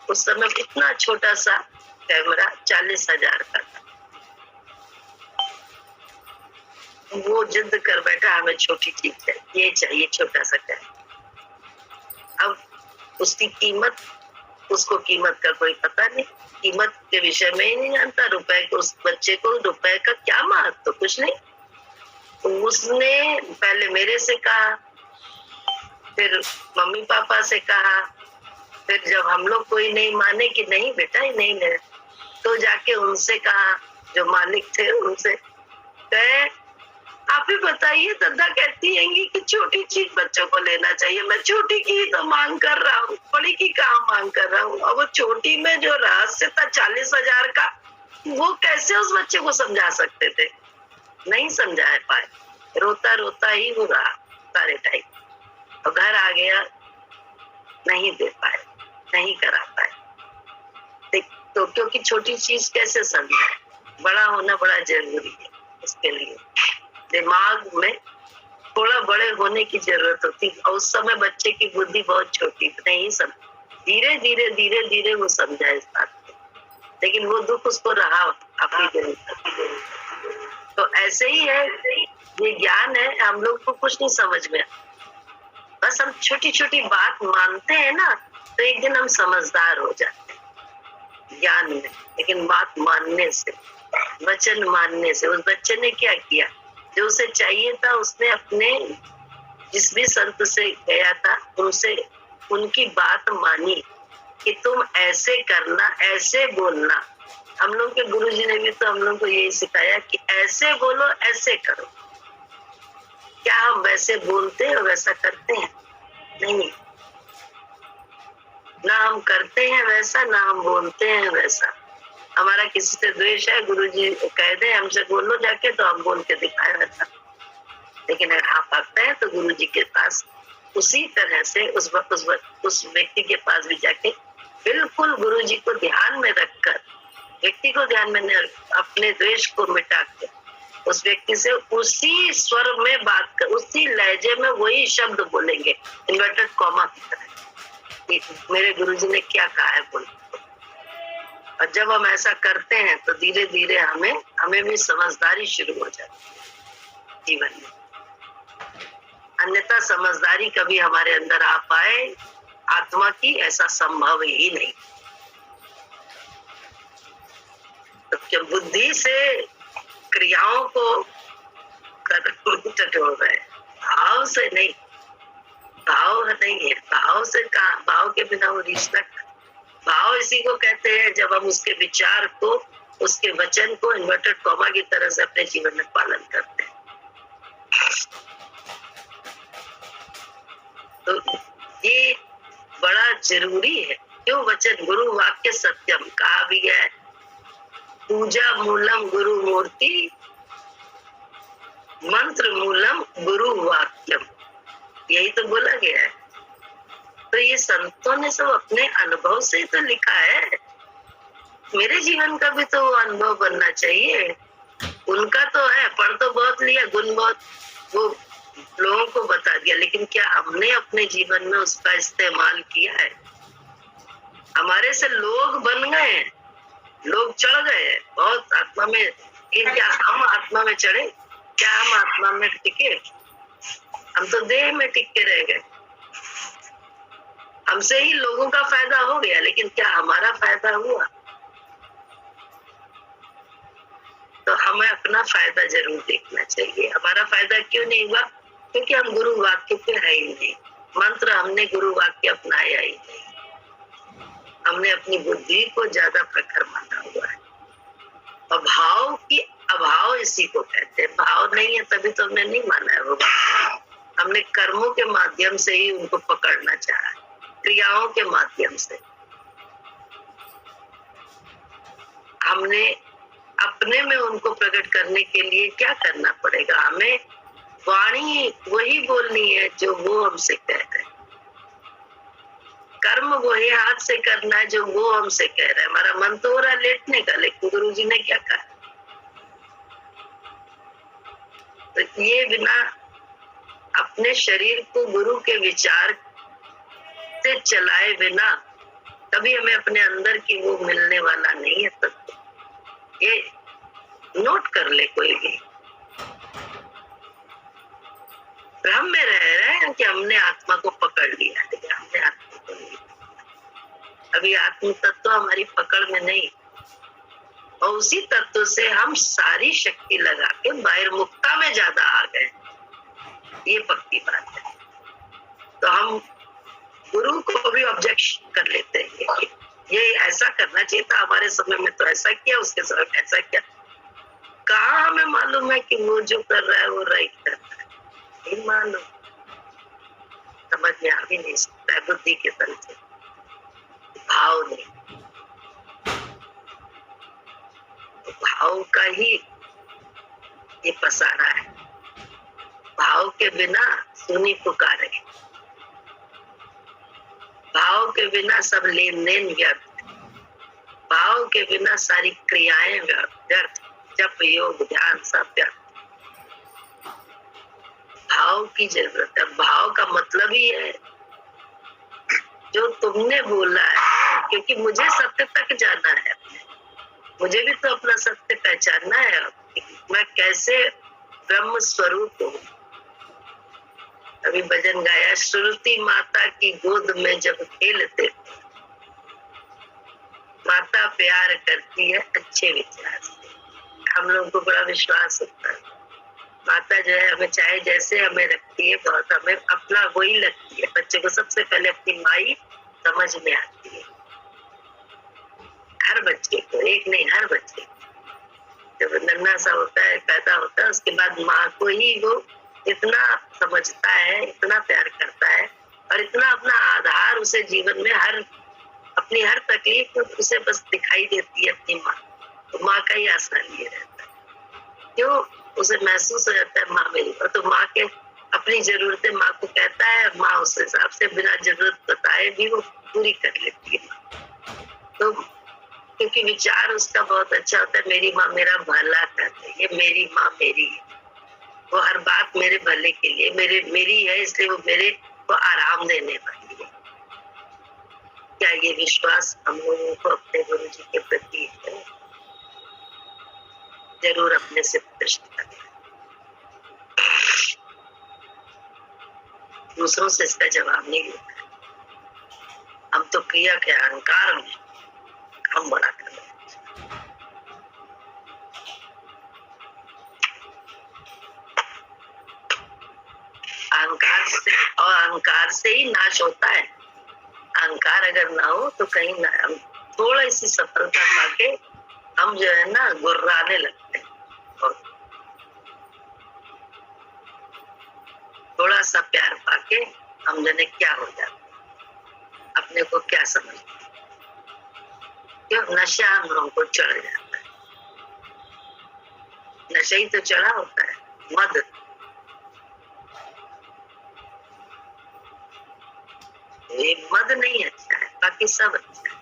उस समय इतना छोटा सा कैमरा 40,000 का था। वो जिद कर बैठा, हमें छोटी चीज है, ये चाहिए छोटा सा कैमरा। अब उसकी कीमत, उसको कीमत का कोई पता नहीं, कीमत के विषय में ही नहीं जानता। रुपए को, उस बच्चे को रुपए का क्या महत्व, तो कुछ नहीं। तो उसने पहले मेरे से कहा, फिर मम्मी पापा से कहा, फिर जब हम लोग कोई नहीं माने कि नहीं बेटा ये नहीं ले, तो जाके उनसे कहा जो मालिक थे, उनसे कहे आप ही बताइए, दादा कहती हैंगी कि छोटी चीज बच्चों को लेना चाहिए, मैं छोटी की तो मांग कर रहा हूँ, बड़ी की कहाँ मांग कर रहा हूँ। और वो छोटी में जो रहस्य था 40,000 का, वो कैसे उस बच्चे को समझा सकते थे? नहीं समझा पाए, रोता रोता ही वो रहा सारे टाइम। और घर आ गया, नहीं दे पाए, नहीं करा पाए। तो क्योंकि छोटी चीज कैसे समझाए, बड़ा होना बड़ा जरूरी है। उसके लिए दिमाग में थोड़ा बड़े होने की जरूरत होती, और उस समय बच्चे की बुद्धि बहुत छोटी, नहीं सब धीरे धीरे धीरे धीरे वो समझा इस बात को, लेकिन वो दुख उसको रहा अपनी दिल तक। तो ऐसे ही है, ये ज्ञान है, हम लोग को कुछ नहीं समझ में, बस हम छोटी छोटी बात मानते हैं ना, तो एक दिन हम समझदार हो जाते हैं ज्ञान में। लेकिन बात मानने से, वचन मानने से, उस बच्चे ने क्या किया, जो उसे चाहिए था उसने अपने जिस भी संत से गया था उनसे उनकी बात मानी कि तुम ऐसे करना, ऐसे बोलना। हम लोग के गुरुजी ने भी तो हम लोग को यही सिखाया कि ऐसे बोलो, ऐसे करो। क्या हम वैसे बोलते हैं और वैसा करते हैं? नहीं, ना हम करते हैं वैसा, ना हम बोलते हैं वैसा। हमारा किसी से द्वेष है, गुरुजी कह दे हमसे बोलो जाके, तो हम बोल के दिखाया रहता। लेकिन अगर आप आते हैं तो गुरुजी के पास उसी तरह से उस व्यक्ति के पास भी जाके बिल्कुल गुरुजी को ध्यान में रखकर, व्यक्ति को ध्यान में अपने द्वेष को मिटा के उस व्यक्ति से उसी स्वर में बात कर, उसी लहजे में वही शब्द बोलेंगे, इन्वर्टेड कॉमा की तरह, मेरे गुरुजी ने क्या कहा है बोल। और जब हम ऐसा करते हैं तो धीरे धीरे हमें भी समझदारी शुरू हो जाती है जीवन में। अन्यथा समझदारी कभी हमारे अंदर आ पाए आत्मा की, ऐसा संभव ही नहीं। तो जब बुद्धि से क्रियाओं को टटोल रहे, भाव से नहीं, भाव नहीं है, भाव से कहा, भाव के बिना वो रिश्ता, भाव इसी को कहते हैं जब हम उसके विचार को, उसके वचन को इन्वर्टेड कॉमा की तरह से अपने जीवन में पालन करते हैं। तो ये बड़ा जरूरी है। क्यों? वचन गुरु वाक्य सत्यम कहा भी है, पूजा मूलम गुरु मूर्ति, मंत्र मूलम गुरु वाक्यम, यही तो बोला गया है। तो ये संतों ने सब अपने अनुभव से तो लिखा है, मेरे जीवन का भी तो वो अनुभव बनना चाहिए। उनका तो है, पढ़ तो बहुत लिया, गुण बहुत वो लोगों को बता दिया, लेकिन क्या हमने अपने जीवन में उसका इस्तेमाल किया है? हमारे से लोग बन गए, लोग चढ़ गए बहुत आत्मा में, क्या हम आत्मा में चढ़े? क्या हम आत्मा में टिके? हम तो देह में टिक के रह गए। हमसे ही लोगों का फायदा हो गया, लेकिन क्या हमारा फायदा हुआ? तो हमें अपना फायदा जरूर देखना चाहिए। हमारा फायदा क्यों नहीं हुआ? क्योंकि हम गुरु वाक्य पे है ही नहीं, मंत्र हमने गुरु वाक्य अपनाया ही नहीं, हमने अपनी बुद्धि को ज्यादा प्रखर माना हुआ है। और भाव की अभाव इसी को कहते हैं। भाव नहीं है तभी तो हमने नहीं माना है वो बात। हमने कर्मों के माध्यम से ही उनको पकड़ना चाहा, क्रियाओं के माध्यम से। हमने अपने में उनको प्रकट करने के लिए क्या करना पड़ेगा? हमें वाणी वही बोलनी है जो वो हमसे कह रहे हैं, कर्म वही हाथ से करना है जो वो हमसे कह रहे हैं। हमारा मन तो हो रहा है लेटने का, लेकिन गुरुजी ने क्या कहा? तो ये बिना अपने शरीर को गुरु के विचार से चलाए बिना कभी हमें अपने अंदर की वो मिलने वाला नहीं है। तत्व ये नोट कर ले कोई भी। भ्रम में रह रहे हैं कि हमने आत्मा को पकड़ लिया, लेकिन हमने आत्मा को नहीं। अभी आत्म तत्व हमारी पकड़ में नहीं, और उसी तत्व से हम सारी शक्ति लगा के बहिर्मुखता में ज्यादा आ गए। ये पक्की बात है। तो हम गुरु को भी ऑब्जेक्शन कर लेते हैं, ये ऐसा करना चाहिए था, हमारे समय में तो ऐसा किया, उसके समय में ऐसा किया। कहाँ हमें मालूम है कि वो जो कर रहा है वो राइट कर रहा है? नहीं मालूम, समझ में आ भी नहीं सकता है बुद्धि के बल से। भाव नहीं, भाव का ही ये पसारा है। भाव के बिना सुनी पुकारे, भाव के बिना सब लेन देन व्यर्थ, भाव के बिना सारी क्रियाएं व्यर्थ, जप योग ध्यान सब व्यर्थ। भाव भाव की जरूरत है। भाव का मतलब ही है जो तुमने बोला है, क्योंकि मुझे सत्य तक जाना है, मुझे भी तो अपना सत्य पहचानना है। मैं कैसे ब्रह्म स्वरूप हूँ। अभी भजन गाया, श्रुति माता की गोद में जब खेलते, माता प्यार करती है अच्छे विचार से। हम लोगों को बड़ा विश्वास होता है, माता जो है हमें चाहे जैसे हमें रखती है, बहुत हमें अपना वही लगती है। बच्चे को सबसे पहले अपनी माई समझ में आती है, हर बच्चे को, एक नहीं हर बच्चे। जब नन्हा सा होता है, पैदा होता है, उसके बाद माँ को ही वो इतना समझता है, इतना प्यार करता है, और इतना अपना आधार उसे जीवन में अपनी हर तकलीफ उसे बस दिखाई देती है अपनी माँ। तो माँ का ही आसरा लिए रहता है, क्यों उसे महसूस हो जाता है माँ मेरी। और तो माँ के अपनी जरूरतें माँ को कहता है, माँ उस हिसाब से बिना जरूरत बताए भी वो पूरी कर लेती है। तो क्योंकि विचार उसका बहुत अच्छा होता है, मेरी माँ मेरा भला करती है, ये मेरी माँ मेरी है, वो हर बात मेरे भले के लिए मेरी है, इसलिए वो मेरे को आराम देने वाली है। क्या ये विश्वास हम लोगों को अपने गुरु जी के प्रति है? जरूर अपने से प्रश्न करना है, दूसरों से इसका जवाब नहीं लेना है। हम तो क्रिया के अहंकार में हम बड़ा कर रहे हैं। अहंकार से ही नाश होता है। अहंकार अगर ना हो तो कहीं ना, हम थोड़ी सी सफलता पाके हम जो है ना गुर्राने लगते हैं, और थोड़ा सा प्यार पाके हम जाने क्या हो जाते हैं, अपने को क्या समझते हैं। क्यों? नशा हम लोगों को चढ़ जाता है। नशा ही तो चढ़ा होता है, मद। ये मद नहीं अच्छा है, बाकी सब अच्छा है।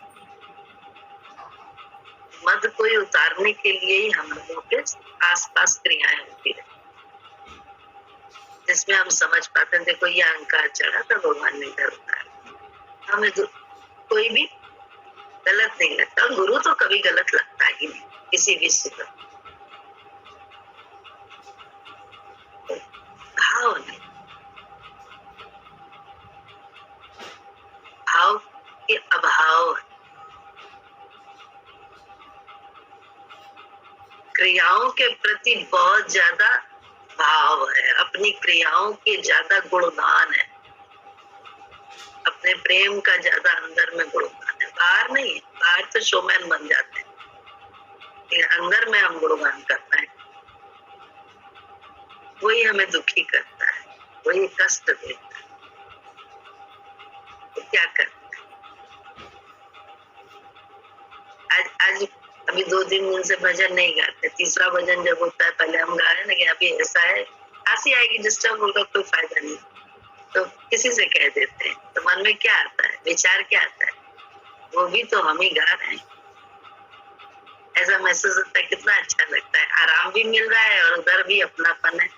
मद कोई उतारने के लिए ही हम लोगों के आसपास क्रियाएं होती है, जिसमें हम समझ पाते हैं देखो ये अहंकार चढ़ा तो भगवान ने इधर उतारा। हमें कोई भी गलत नहीं लगता, गुरु तो कभी गलत लगता ही नहीं किसी भी सूरत। भाव नहीं, भाव के अभाव, क्रियाओं के प्रति बहुत ज्यादा भाव है, अपनी क्रियाओं के ज्यादा गुणगान है, अपने प्रेम का ज्यादा अंदर में गुणगान है। बाहर नहीं, बाहर तो शोमैन बन जाते हैं, लेकिन अंदर में हम गुणगान करना है, वही हमें दुखी करता है, वही कष्ट देता है। तो क्या करते हैं? आज अभी 2-3 दिन से भजन नहीं गाते, तीसरा भजन जब होता है, पहले हम गा रहे ना कि अभी ऐसा है, हंसी आएगी, डिस्टर्ब होगा, कोई फायदा नहीं, तो किसी से कह देते हैं। तो मन में क्या आता है, विचार क्या आता है, वो भी तो हम ही गा रहे हैं। ऐसा महसूस होता है, कितना अच्छा लगता है, आराम भी मिल रहा है और उधर भी अपनापन है।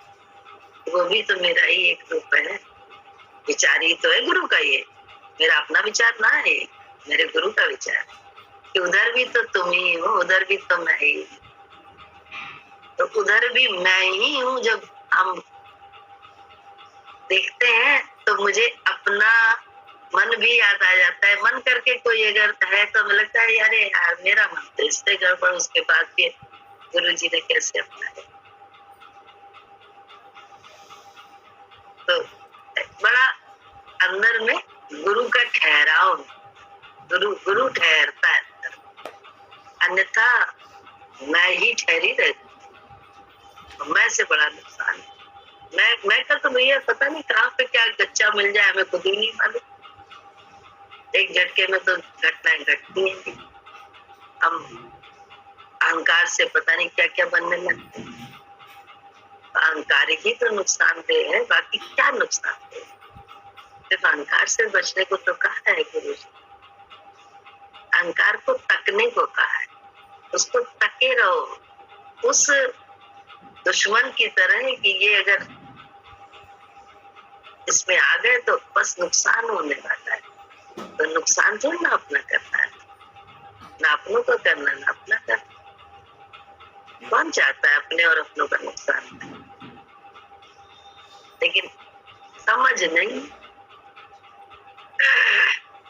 वो भी तो मेरा ही एक रूप है, विचार ही तो है गुरु का, ये मेरा अपना विचार ना है, मेरे गुरु का विचार कि उधर भी तो तुम ही हो, उधर भी तो मैं ही, तो उधर भी मैं ही हूँ। जब हम देखते हैं तो मुझे अपना मन भी याद आ जाता है। मन करके कोई अगर है तो हमें लगता है यार मेरा मन तो इससे गड़बड़, उसके बाद भी गुरु जी ने कैसे अपनाया। तो बड़ा अंदर में गुरु का ठहराव, गुरु ठहरता है, अन्यथा मैं ही ठहरी रहती। मैं से बड़ा नुकसान है। मैं का तो भैया पता नहीं कहाँ पे क्या कच्चा मिल जाए, हमें खुद ही नहीं मालूम। एक झटके में तो घटनाएं घटती हैं। हम अहंकार से पता नहीं क्या क्या बनने लगते हैं। अहंकार ही तो नुकसानदेह है, बाकी क्या नुकसानदेह? सिर्फ अहंकार से बचने को तो कहा है गुरु जी, अहंकार को तकने को कहा है, उसको तके रहो उस दुश्मन की तरह कि ये अगर इसमें आ गए तो बस नुकसान होने वाला है। तो नुकसान थोड़ी ना अपना करना है, ना अपनों को करना ना अपना करना। कौन चाहता है अपने और अपनों का नुकसान? लेकिन समझ नहीं,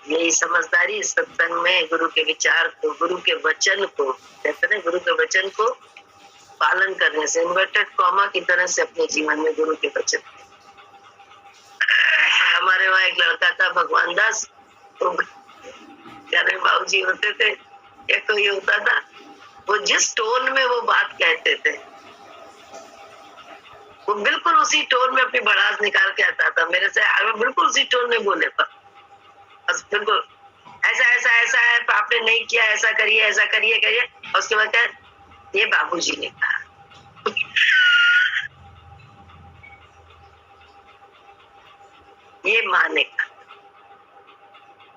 यही समझदारी इस सत्संग में गुरु के विचार को, गुरु के वचन को, कहते हैं गुरु के वचन को पालन करने से, इन्वर्टेड कॉमा की तरह से अपने जीवन में गुरु के वचन। हमारे वहाँ एक लड़का था भगवान दास, तो प्यारे बाबू जी होते थे या कोई होता था, वो जिस टोन में वो बात कहते थे वो बिल्कुल उसी टोन में अपनी भड़ास निकाल के आता था मेरे से, बिल्कुल उसी टोन में बोले पर बस बिल्कुल ऐसा ऐसा ऐसा है, आपने नहीं किया, ऐसा करिए ऐसा करिए करिए। और उसके बाद क्या, ये बाबूजी ने कहा, ये माँ ने कहा,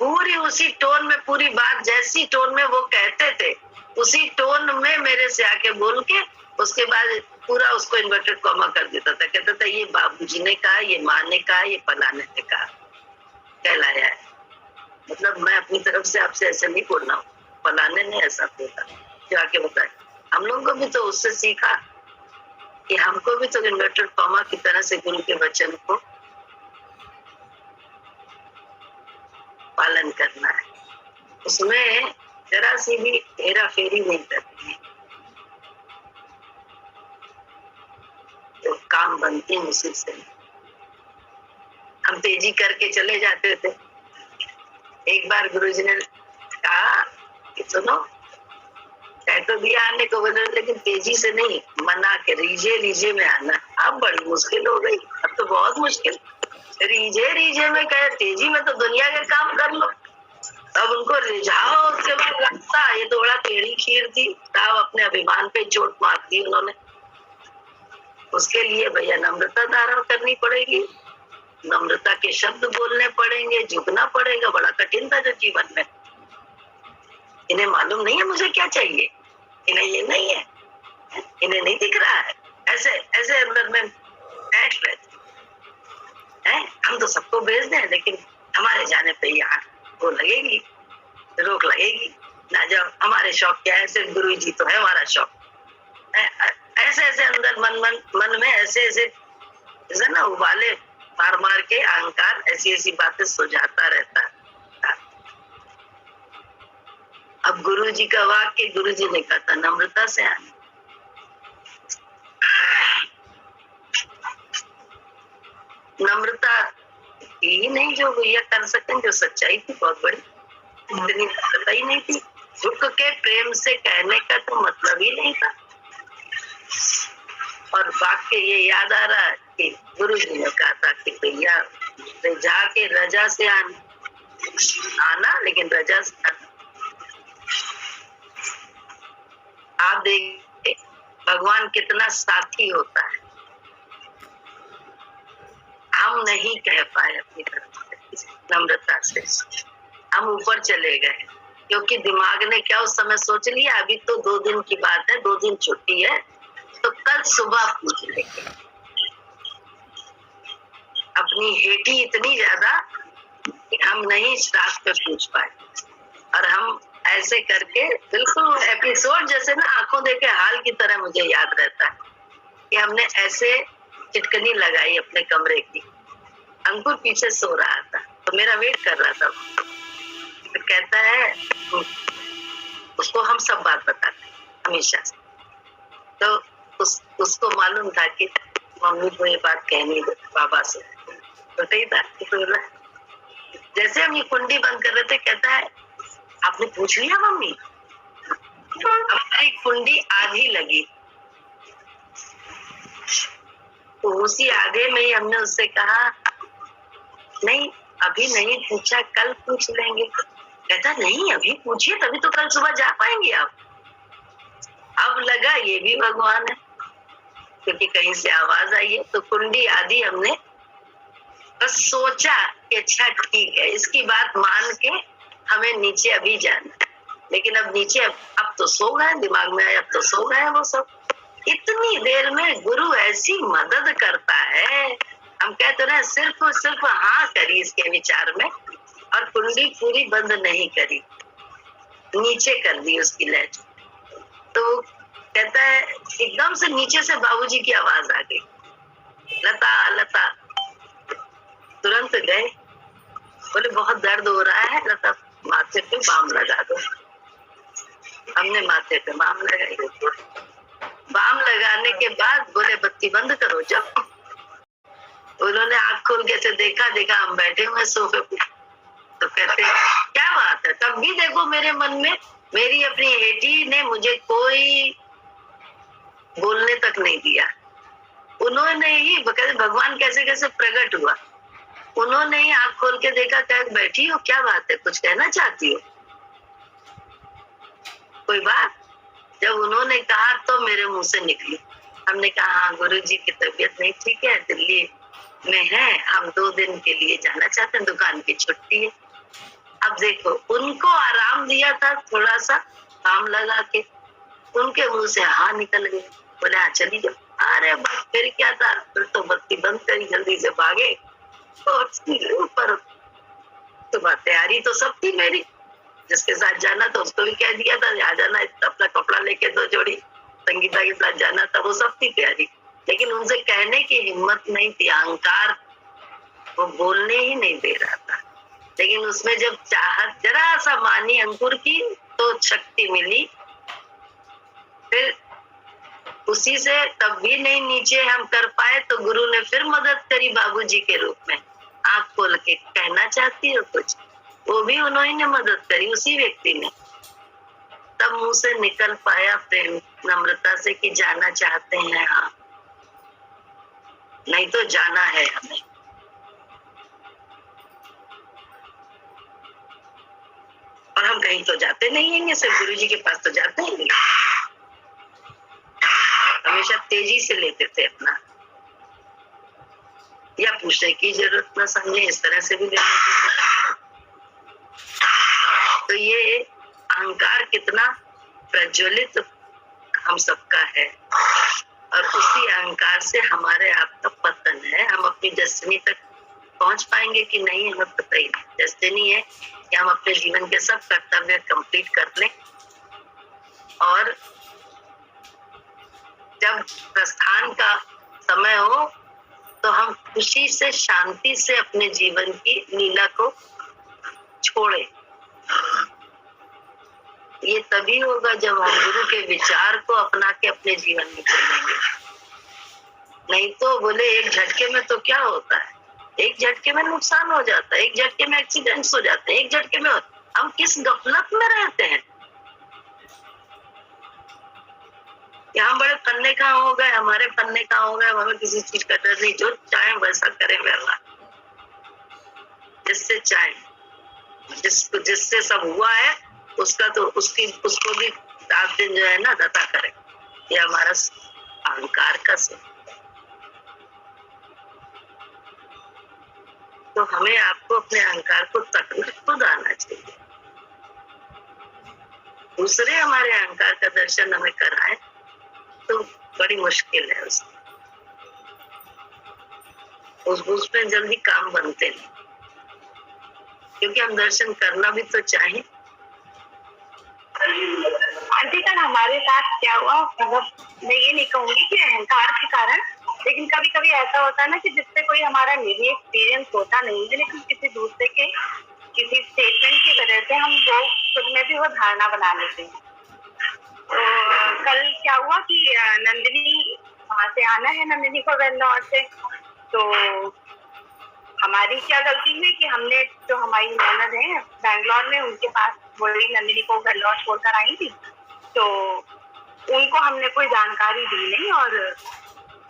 पूरी उसी टोन में, पूरी बात जैसी टोन में वो कहते थे उसी टोन में मेरे से आके बोल के उसके बाद पूरा उसको इन्वर्टेड कॉमा कर देता था। कहता था ये बाबूजी ने कहा, ये माँ ने कहा, ये फलाने ने कहा, कहलाया है। मतलब मैं अपनी तरफ से आपसे ऐसे नहीं बोल रहा हूँ, फलाने ने ऐसा बोला, जो आके बताए। हम लोगों को भी तो उससे सीखा कि हमको भी तो इन्वर्टेड कॉमा की तरह से गुरु के वचन को पालन करना है, उसमें जरा सी भी हेरा फेरी नहीं करती है, तो काम बनते हैं उसी से। हम तेजी करके चले जाते थे। एक बार गुरुजी ने कहा कि सुनो, कह तो दिया आने को बोले, लेकिन तेजी से नहीं, मना के रीझे रीझे में आना। अब बड़ी मुश्किल हो गई, अब तो बहुत मुश्किल। रीझे रीझे में कहे, तेजी में तो दुनिया के काम कर लो, अब उनको रिझाओ। उसके बाद लगता ये तो बड़ा टेढ़ी खीर थी, तब अपने अभिमान पे चोट मार दी उन्होंने। उसके लिए भैया नम्रता धारण करनी पड़ेगी, नम्रता के शब्द बोलने पड़ेंगे, झुकना पड़ेगा। बड़ा कठिन था जो जीवन में। इन्हें मालूम नहीं है मुझे क्या चाहिए, इन्हें ये नहीं है, इन्हें नहीं दिख रहा है, ऐसे ऐसे अंदर में बैठ रहते हैं। हम तो सबको भेज दें, लेकिन हमारे जाने पे यहाँ वो लगेगी, रोक लगेगी, ना जाओ, हमारे शौक क्या है, सिर्फ गुरु जी तो है हमारा शौक। ऐसे ऐसे अंदर मन में ऐसे ऐसे ना उबाले मार मार के अहंकार ऐसी ऐसी बातें सुझाता रहता है। अब गुरु जी का वाक्य, गुरु जी ने कहा था नम्रता से आने। नम्रता ही नहीं जो भैया कर सकते, जो सच्चाई थी बहुत बड़ी, इतनी पता ही नहीं थी। झुक के प्रेम से कहने का तो मतलब ही नहीं था। और वाक्य ये याद आ रहा है कि गुरु जी ने कहा था कि भैया जाके रजा से आना, लेकिन रजा से आना। आप देखिए भगवान कितना साथी होता है। हम नहीं कह पाए अपनी तरफ से नम्रता से, हम ऊपर चले गए, क्योंकि दिमाग ने क्या उस समय सोच लिया, अभी तो 2 दिन की बात है, 2 दिन छुट्टी है, तो कल सुबह पूछ लेंगे। अपनी हेटी इतनी ज्यादा कि हम नहीं रात पे पूछ पाए। और हम ऐसे करके बिल्कुल एपिसोड जैसे ना आंखों देखे हाल की तरह मुझे याद रहता है कि हमने ऐसे चिटकनी लगाई अपने कमरे की। अंकुर पीछे सो रहा था, तो मेरा वेट कर रहा था। तो कहता है, उसको हम सब बात बताते हमेशा से, तो उसको मालूम था कि मम्मी को ये बात कहनी है बाबा से, तो सही था। तो जैसे हम ये कुंडी बंद कर रहे थे, कहता है आपने पूछ लिया मम्मी? हमारी कुंडी आधी लगी, तो उसी आधे में ही हमने उससे कहा नहीं अभी नहीं पूछा, कल पूछ लेंगे। कहता नहीं अभी पूछिए, तभी तो कल सुबह जा पाएंगे आप। अब लगा ये भी भगवान है, क्योंकि कहीं से आवाज आई है। तो कुंडी आधी हमने बस सोचा कि अच्छा ठीक है, इसकी बात मान के हमें नीचे अभी जाना है। लेकिन अब नीचे अब तो सो गए, दिमाग में आया अब तो सो गए वो सब। इतनी देर में गुरु ऐसी मदद करता है, हम कहते ना सिर्फ और सिर्फ हाँ करी इसके विचार में, और कुंडली पूरी बंद नहीं करी, नीचे कर दी उसकी लहर। तो कहता है एकदम से नीचे से बाबूजी की आवाज आ गई, लता लता। तुरंत गए, बोले बहुत दर्द हो रहा है लता, माथे पे बाम लगा दो। हमने माथे पे बाम लगाई। बाम लगाने के बाद बोले बत्ती बंद करो जब। उन्होंने आँख खोल के से देखा, हम बैठे हुए सोफे पे। तो कहते क्या बात है, तब भी देखो मेरे मन में मेरी अपनी बेटी ने मुझे कोई बोलने तक नहीं दिया। उन्होंने ही भगवान कैसे कैसे प्रकट हुआ, उन्होंने ही आँख खोल के देखा, क्या बैठी हो, क्या बात है, कुछ कहना चाहती हो, कोई बात। जब उन्होंने कहा तो मेरे मुंह से निकली। हमने कहा हाँ गुरुजी की तबीयत नहीं ठीक है, दिल्ली में है, हम 2 दिन के लिए जाना चाहते हैं, दुकान की छुट्टी है। अब देखो उनको आराम दिया था थोड़ा सा काम लगा के, उनके मुंह से हाँ निकल गए। बोले हाँ चली जाओ। अरे बस फिर क्या था, फिर तो बत्ती बंद करी, जल्दी से भागे और ऊपर। तो तैयारी तो सब थी मेरी, जिसके साथ जाना था उसको भी कह दिया था आ जाना, अपना कपड़ा लेके 2 जोड़ी, संगीता के साथ जाना था, वो सब थी तैयारी। लेकिन उनसे कहने की हिम्मत नहीं थी, अहंकार वो बोलने ही नहीं दे रहा था। लेकिन उसमें जब चाहत जरा सा मानी अंकुर की तो शक्ति मिली। फिर उसी से तब भी नहीं नीचे हम कर पाए, तो गुरु ने फिर मदद करी बाबूजी के रूप में। आँख खोल के कहना चाहती हो कुछ, वो भी उन्होंने मदद करी, उसी व्यक्ति ने। तब मुंह से निकल पाया प्रेम नम्रता से कि जाना चाहते हैं, हाँ, नहीं तो जाना है हमें। और हम कहीं तो जाते नहीं हैं, सिर्फ गुरुजी के पास तो जाते हैं। हमेशा तेजी से लेते थे अपना, या पूछने की जरूरत न समझे, इस तरह से भी लेते थे। तो ये अहंकार कितना प्रज्वलित हम सबका है, और उसी अहंकार से हमारे आपका पतन है। हम अपनी डेस्टिनी तक पहुंच पाएंगे कि नहीं हमें पता ही नहीं। डेस्टिनी है कि हम अपने जीवन के सब कर्तव्य कंप्लीट कर लें, और जब प्रस्थान का समय हो तो हम खुशी से शांति से अपने जीवन की लीला को छोड़े। ये तभी होगा जब हम गुरु के विचार को अपना के अपने जीवन में चलेंगे। नहीं तो बोले एक झटके में तो क्या होता है, एक झटके में नुकसान हो जाता है, एक झटके में एक्सीडेंट्स हो जाते हैं, एक झटके में हम किस गफलत में रहते हैं। यहाँ बड़े पन्ने कहाँ हो गए, हमारे पन्ने कहाँ हो गए, हमें किसी चीज का डर नहीं, जो चाहे वैसा करें वैसा, जिससे चाहे, जिससे सब हुआ है उसका तो उसको भी 7 दिन जो है ना दता करे। ये हमारा अहंकार का से। तो हमें आपको अपने अहंकार को तकना खुद आना चाहिए। दूसरे हमारे अहंकार का दर्शन हमें कराए तो बड़ी मुश्किल है उसमें जल्दी काम बनते नहीं, क्योंकि हम दर्शन करना भी तो चाहें। आंटी कल हमारे साथ क्या हुआ, मतलब मैं ये नहीं कहूंगी कि अहंकार के कारण, लेकिन कभी कभी ऐसा होता है ना कि जिससे कोई हमारा निजी एक्सपीरियंस होता नहीं है, लेकिन किसी दूसरे के किसी स्टेटमेंट की वजह से हम वो खुद में भी वो धारणा बना लेते हैं। तो कल क्या हुआ कि नंदिनी वहां से आना है, नंदिनी को वेल्लोर से। तो हमारी क्या गलती हुई कि हमने जो हमारी ननद है बैंगलोर में, उनके पास वही नंदिनी को वेल्लोर छोड़कर आई थी, तो उनको हमने कोई जानकारी दी नहीं, और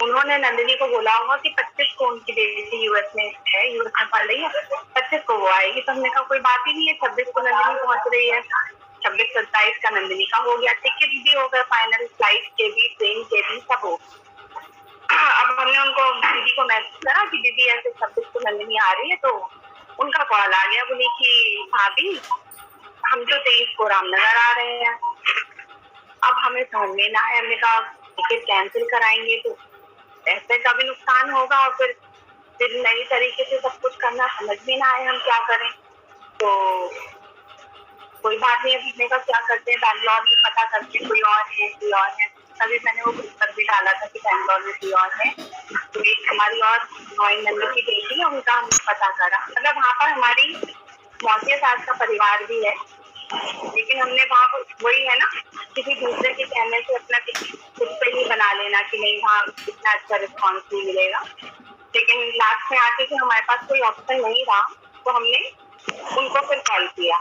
उन्होंने नंदिनी को बोला होगा कि 25 को उनकी बेटी यूएस में है, यूएस में पढ़ रही है, 25 को वो आएगी। तो हमने कहा कोई बात ही नहीं है, 26 को नंदिनी पहुंच रही है, 26-27 का नंदिनी का हो गया, टिकट भी हो गया फाइनल, फ्लाइट के भी, ट्रेन के भी, सब हो। अब हमने उनको दीदी को मैसेज करा कि दीदी ऐसे 26 को नंदिनी आ रही है, तो उनका कॉल आ गया, बोली कि भाभी हम तो 23 को रामनगर आ रहे हैं। अब हमें समझ में ना आया, हमने कहा टिकट कैंसिल कराएंगे तो पैसे का भी नुकसान होगा, और फिर फिर नई तरीके से सब कुछ करना समझ में ना आए हम क्या करें। तो कोई बात नहीं, अपने का क्या करते हैं, बैंगलोर में पता करते हैं कोई और है। तभी मैंने वो ग्रुप पर भी डाला था कि बैंगलोर में कोई और है। तो एक हमारी और नंदू की बेटी है, उनका हमने पता करा। मतलब वहाँ पर हमारी मौसी सास का परिवार भी है, लेकिन हमने वहाँ वही है ना, किसी दूसरे के कहने से अपना खुद पे ही बना लेना कि नहीं वहाँ इतना अच्छा रिस्पॉन्स नहीं मिलेगा। लेकिन लास्ट में आके कि हमारे पास कोई ऑप्शन नहीं रहा, तो हमने उनको फिर कॉल किया,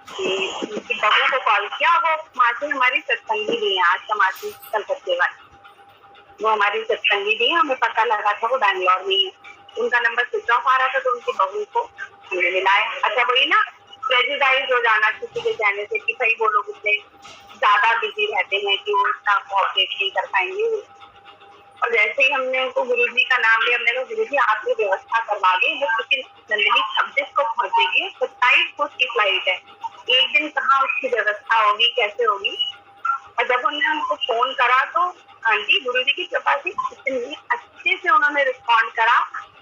उनकी बहू को कॉल किया। वो मासी हमारी सत्संगी भी है, आज का मासी कलकत्ते वाली, वो हमारी सत्संगी भी है। हमें पता लगा था वो बैंगलोर में है, उनका नंबर स्विच ऑफ आ रहा था, तो उनकी बहू को हमने मिलाया। अच्छा वही ना, प्रेजुडाइज हो जाना किसी के कहने से कि भाई वो लोग उससे ज्यादा बिजी रहते हैं कि वो इतना कोऑपरेट नहीं कर पाएंगे। और जैसे ही हमने उनको गुरुजी का नाम लिया, हमने कहा गुरुजी आप ये व्यवस्था करवा दें, वो क्योंकि नंदिनी 26 को पहुंचेगी, 27 को उसकी फ्लाइट है, एक दिन कहाँ उसकी व्यवस्था होगी, कैसे होगी। और जब हमने उनको फोन करा तो आंटी गुरुजी की कृपा से इतनी अच्छे से उन्होंने रिस्पॉन्ड करा,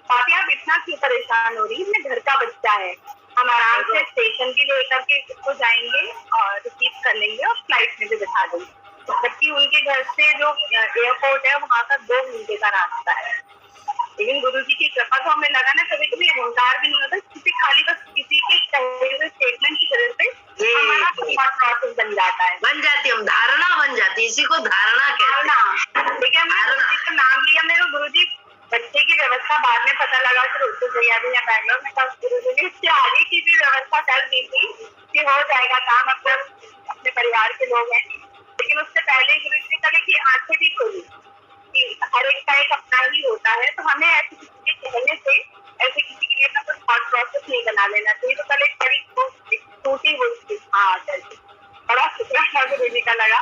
भाभी आप इतना क्यों परेशान हो रही है, घर का बच्चा है, हम आराम से स्टेशन भी लेकर के उसको जाएंगे और रिसीव कर लेंगे और फ्लाइट में भी बिठा देंगे। जबकि उनके घर से जो एयरपोर्ट है वहाँ का 2 घंटे का रास्ता है। लेकिन गुरुजी की कृपा तो हमें लगा ना, कभी कभी अहंकार भी नहीं होता, किसी खाली बस किसी के कहे हुए स्टेटमेंट की वजह से हमारा प्रोसेस बन जाता है, बन जाती है, धारणा बन जाती है, इसी को धारणा कहते हैं। देखिए हमने गुरुजी का नाम लिया, मेरे गुरुजी बच्चे की व्यवस्था बाद में पता लगा कि रोटी तैयारी है बैंगलोर में, तब गुरुजी ने इससे आगे की भी व्यवस्था कर दी थी कि हो जाएगा काम, मतलब अपने परिवार के लोग हैं। लेकिन उससे पहले गुरुजी ने कहा कि आंखें भी खोली कि हर एक का एक अपना ही होता है, तो हमें ऐसे किसी के कहने से ऐसे किसी के लिए कोई थॉट प्रोसेस नहीं बना लेना चाहिए। तो कल एक बड़ी टूटी हुई बड़ा शुक्रिया गुरुजी का लगा,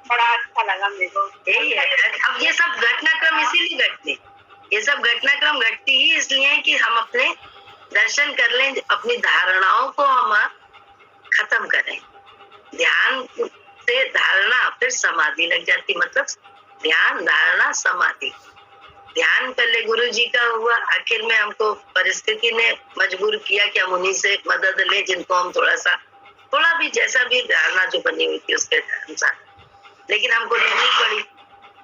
बड़ा अच्छा लगा मेरे को। यही है, अब ये सब घटनाक्रम इसीलिए घटते, ये सब घटनाक्रम घटती ही इसलिए है कि हम अपने दर्शन कर लें, अपनी धारणाओं को हम खत्म करें। ध्यान से धारणा फिर समाधि लग जाती, मतलब ध्यान धारणा समाधि। ध्यान पहले गुरु जी का हुआ, आखिर में हमको परिस्थिति ने मजबूर किया कि हम उन्हीं से मदद लें, जिनको हम थोड़ा भी जैसा भी धारणा जो बनी हुई थी उसके अनुसार, लेकिन हमको लेनी पड़ी,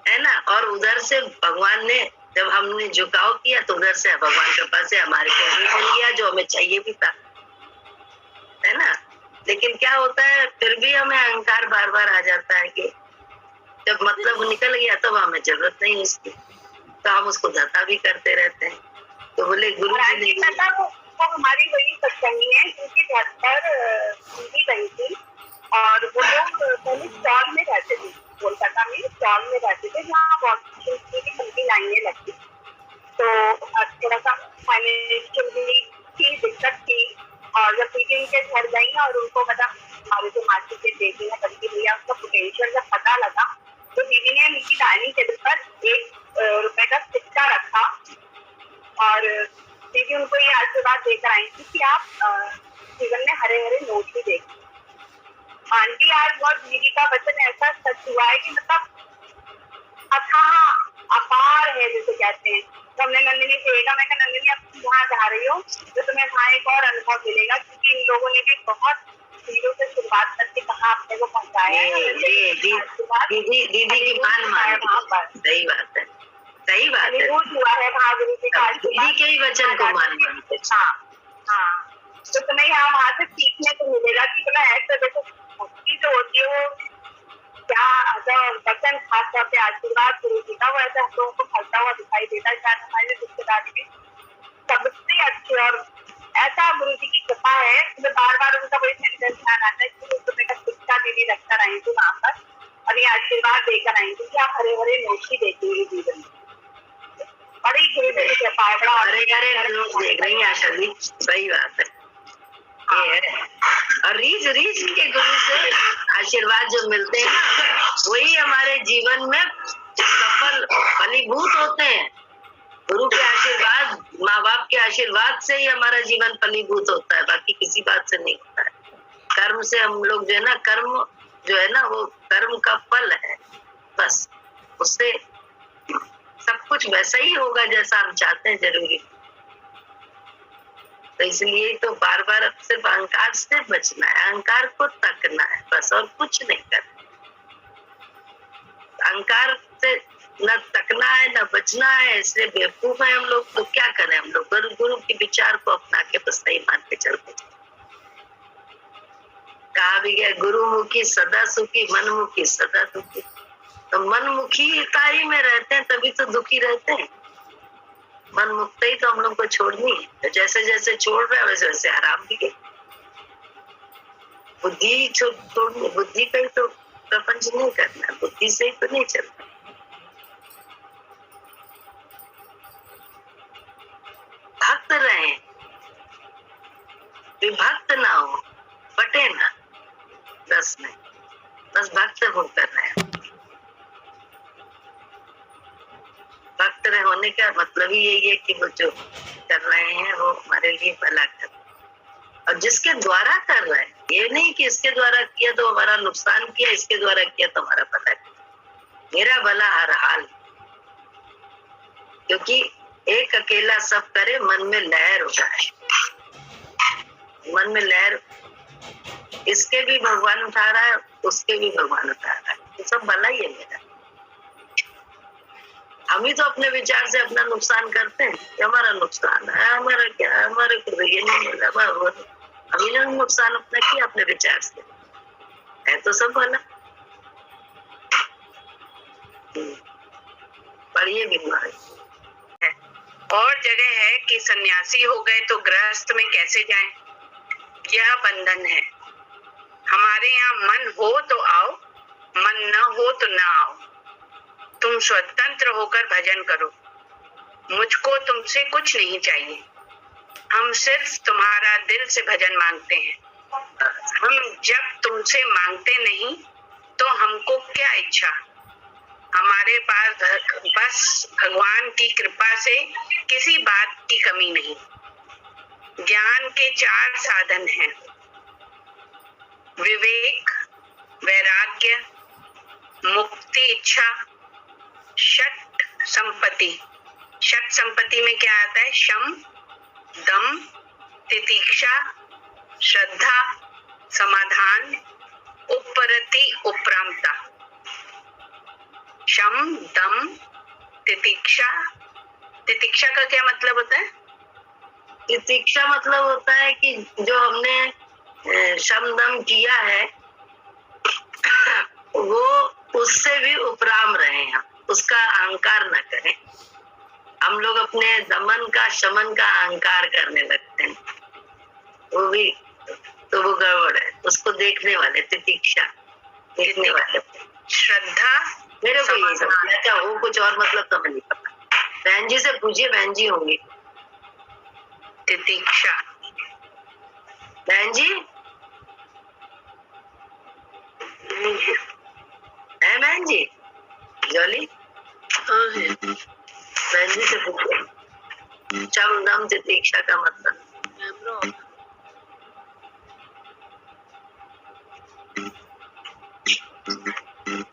है ना। और उधर से भगवान ने, जब हमने झुकाव किया तो उधर से भगवान के पास से हमारे को मिल गया जो हमें चाहिए भी था, है ना। लेकिन क्या होता है, फिर भी हमें अहंकार बार बार आ जाता है कि जब मतलब निकल गया तब हमें जरूरत नहीं उसकी, तो हम उसको धता भी करते रहते हैं। तो बोले गुरु जी ने वो हमारी बड़ी सत्संगी है, क्योंकि घर पर दीदी गई थी और वो लोग पहले स्टॉल में रहते थे, कोलकाता में स्टॉल में रहते थे जहाँ वॉशिंग की कंपनी लाइनें लगती, तो थोड़ा सा फाइनेंशियल भी की दिक्कत थी। और जब दीदी उनके घर गई और उनको मतलब हमारे जो मासी के बेटे हैं बल्कि भैया, उसका पोटेंशियल जब पता लगा, तो दीदी ने उनकी डाइनिंग टेबल पर 1 रुपए का सिक्का रखा और दीदी उनको ये आशीर्वाद देकर आई थी कि आप जीवन में हरे हरे नोट ही देखें। आंटी आज बहुत दीदी का वचन ऐसा सच हुआ है कि मतलब अथाह अपार है जिसे कहते हैं। तो हमने नंदिनी से कहा, मैं कहा नंदिनी अब तुम वहाँ जा रही हो तो तुम्हें वहाँ एक और अनुभव मिलेगा, क्योंकि इन लोगों ने भी बहुत जीरो से शुरुआत करके कहा अपने को पहुँचाया है। दीदी की मान वहाँ पर, सही बात है, सही बात है, हुआ है वहाँ गुरु जी का दीदी के ही वचन को मान मानते। हाँ, तो तुम्हें यहाँ वहाँ से सीखने को मिलेगा कि तुम्हें ऐसे देखो भक्ति जो होती है वो क्या वचन खास तौर पे आशीर्वाद गुरु जी का, वो ऐसे हम लोगों को फलता हुआ दिखाई देता है। शायद हमारे रिश्तेदारी में सबसे अच्छे और ऐसा गुरु जी की कृपा है, तो बार बार उनका वही सेंटेंस ध्यान आता है कि तुम्हें का सिक्का दीदी रखकर आई थी वहाँ पर और ये आशीर्वाद देकर आई थी कि आप हरे हरे नोशी देखेंगे जीवन में। बड़ी गुरु जी की कृपा है, बड़ा हरे हरे लोग देख रही है आशा जी, सही बात है। और रीझ के गुरु से आशीर्वाद जो मिलते हैं ना, वही हमारे जीवन में सफल फलीभूत होते हैं। गुरु के आशीर्वाद, माँ बाप के आशीर्वाद से ही हमारा जीवन फलीभूत होता है, बाकी किसी बात से नहीं होता है। कर्म से हम लोग जो है ना, कर्म जो है ना वो कर्म का फल है, बस उससे सब कुछ वैसा ही होगा जैसा हम चाहते हैं। जरूरी तो इसलिए तो बार बार अब सिर्फ अहंकार से बचना है, अहंकार को तकना है बस, और कुछ नहीं करना। अहंकार से न तकना है न बचना है, इसलिए बेवकूफ है हम लोग। तो क्या करें हम लोग? गुरु के विचार को अपना के बस सही मान के चलते। कहा भी गया, गुरुमुखी सदा सुखी, मनमुखी सदा दुखी। तो मनमुखीता ही में रहते हैं तभी तो दुखी रहते हैं। मन मुक्त ही तो हम लोग को छोड़नी है। तो जैसे जैसे छोड़ रहे हैं वैसे वैसे आराम भी है। बुद्धि छोड़नी, बुद्धि का ही तो प्रपंच नहीं करना, बुद्धि से ही तो नहीं चलना। भक्त रहे, विभक्त ना हो, बटे ना, बस में बस भक्त होकर रहे। भक्त होने का मतलब ही यही है कि वो जो कर रहे हैं वो हमारे लिए भला कर, और जिसके द्वारा कर रहे हैं, ये नहीं कि इसके द्वारा किया तो हमारा नुकसान किया, इसके द्वारा किया तो हमारा भला किया। मेरा भला हर हाल, क्योंकि एक अकेला सब करे, मन में लहर हो जाए। मन में लहर, इसके भी भगवान उठा रहा है, उसके भी भगवान उठा रहा है, तो सब भला ही है मेरा। हम ही तो अपने विचार से अपना नुकसान करते हैं कि हमारा नुकसान है, हमारा क्या, हमारे को ये नहीं मिला, हम ही ने नुकसान अपना किया अपने विचार से, है तो सब भला। पढ़िए बीमारी और जगह है कि सन्यासी हो गए तो गृहस्थ में कैसे जाएं? यह बंधन है। हमारे यहाँ मन हो तो आओ, मन न हो तो न आओ। तुम स्वतंत्र होकर भजन करो। मुझको तुमसे कुछ नहीं चाहिए। हम सिर्फ तुम्हारा दिल से भजन मांगते हैं। हम जब तुमसे मांगते नहीं तो हमको क्या इच्छा। हमारे पास बस भगवान की कृपा से किसी बात की कमी नहीं। ज्ञान के 4 साधन हैं: विवेक, वैराग्य, मुक्ति इच्छा, षट संपत्ति। षट संपत्ति में क्या आता है? शम, दम, तितिक्षा, श्रद्धा, समाधान, उपरति, उपरामता। शम, दम, तितिक्षा। तितिक्षा का क्या मतलब होता है? तितिक्षा मतलब होता है कि जो हमने शम दम किया है वो उससे भी उपराम रहे हैं, उसका अहंकार न करें। हम लोग अपने दमन का, शमन का अहंकार करने लगते हैं, वो भी तो वो गड़बड़ है। उसको देखने वाले, तितिक्षा देखने वाले। श्रद्धा, मेरे को ये समझ अच्छा वो कुछ और मतलब तो नहीं पता। बहन जी से पूछिए, बहन जी होंगी। तितिक्षा। बहन जी है, बहन जी जॉली, बहन जी से पूछिए शम दम तितिक्षा का मतलब।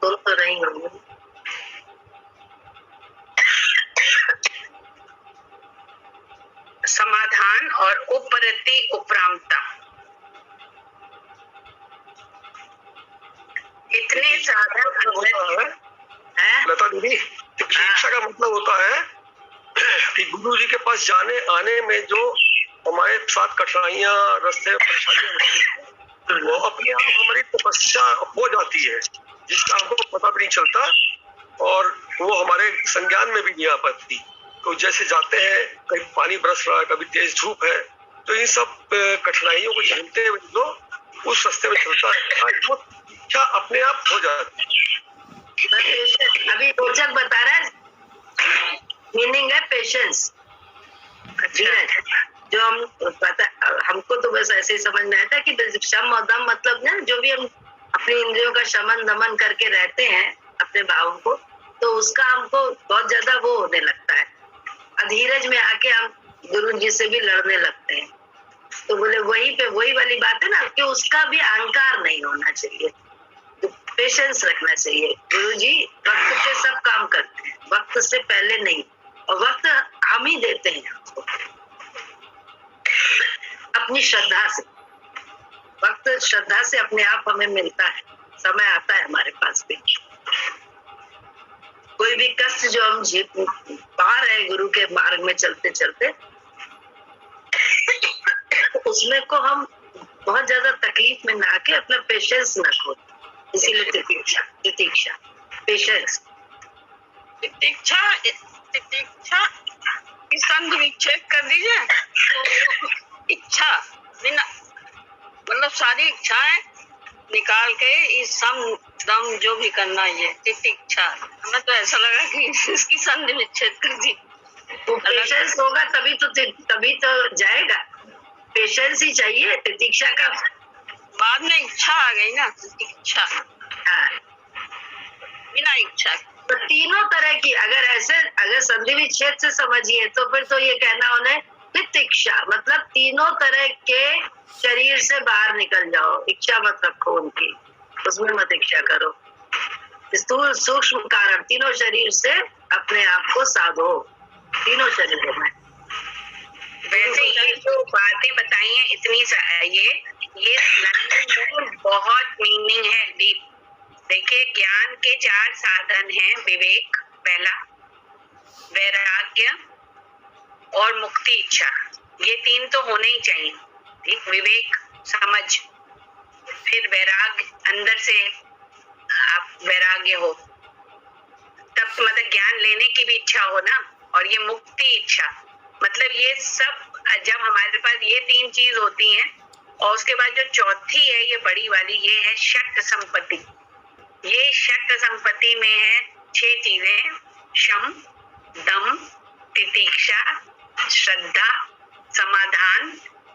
तुम तो नहीं होंगे। समाधान और उपरति, उपरामता। इतने साधन है लता दीदी, शिक्षा का मतलब होता है कि गुरु जी के पास जाने आने में जो हमारे साथ कठिनाइयां, रास्ते परेशानियां, वो अपने आप हमारी तपस्या हो जाती है, जिसका हमको पता भी नहीं चलता और वो हमारे संज्ञान में भी नहीं आ पाती। तो जैसे जाते हैं, कहीं पानी बरस रहा है, कभी तेज धूप है, तो इन सब कठिनाइयों को झेलते हुए जो उस रास्ते में चलता है वो इच्छा अपने आप हो जाती है। अभी रोचक बता रहा है, मीनिंग है पेशेंस। जो हम पता, हमको तो बस ऐसे ही समझ में आया था कि शम और दम मतलब ना, जो भी हम अपनी इंद्रियों का शमन दमन करके रहते हैं अपने भावों को, तो उसका हमको बहुत ज्यादा वो होने लगता है। अधीरज में आके हम गुरु जी से भी लड़ने लगते हैं। तो बोले वही पे वही वाली बात है ना कि उसका भी अहंकार नहीं होना चाहिए, तो पेशेंस रखना चाहिए। गुरु जी वक्त पे सब काम करते हैं, वक्त से पहले नहीं, और वक्त हम ही देते हैं आपको। अपनी श्रद्धा से, वक्त श्रद्धा से अपने आप हमें मिलता है, समय आता है हमारे पास भी। कोई भी कष्ट जो हम पा रहे हैं गुरु के मार्ग में चलते चलते, उसमें को हम बहुत ज्यादा तकलीफ में ना आके अपना पेशेंस न खो, इसीलिए तितिक्षा पेशेंस। तितिक्षा की संग विच्छेद कर दीजिए तो इच्छा बिना मतलब सारी इच्छाएं निकाल के इस सम दम जो भी करना, ये तितिक्षा। हमें तो ऐसा लगा कि इसकी संधि विच्छेद कर दी। तो पेशेंस होगा तभी तो जाएगा, पेशेंस ही चाहिए। तितिक्षा का बाद में इच्छा आ गई ना, तितिक्षा। हाँ, बिना इच्छा तो तीनों तरह की अगर संधि विच्छेद से समझिए तो फिर तो ये कहना उन्हें तितिक्षा मतलब तीनों तरह के शरीर से बाहर निकल जाओ, इच्छा मत रखो उनकी, उसमें मत इच्छा करो। स्थूल सूक्ष्म कारण तीनों शरीर से अपने आप को साधो, तीनों शरीरों में। वैसे ये जो बातें बताई हैं इतनी ये बहुत मीनिंग है डीप। देखिए, ज्ञान के 4 साधन हैं, विवेक पहला, वैराग्य और मुक्ति इच्छा। ये 3 तो होने ही चाहिए। ठीक, विवेक समझ, फिर वैराग्य, अंदर से आप वैराग्य हो, तब मतलब ज्ञान लेने की भी इच्छा हो ना, और ये मुक्ति इच्छा। मतलब ये सब जब हमारे पास ये 3 चीज होती हैं, और उसके बाद जो चौथी है ये बड़ी वाली, ये है षट संपत्ति। ये षट संपत्ति में है 6 चीजें, शम, दम, तितिक्षा, श्रद्धा, समाधान,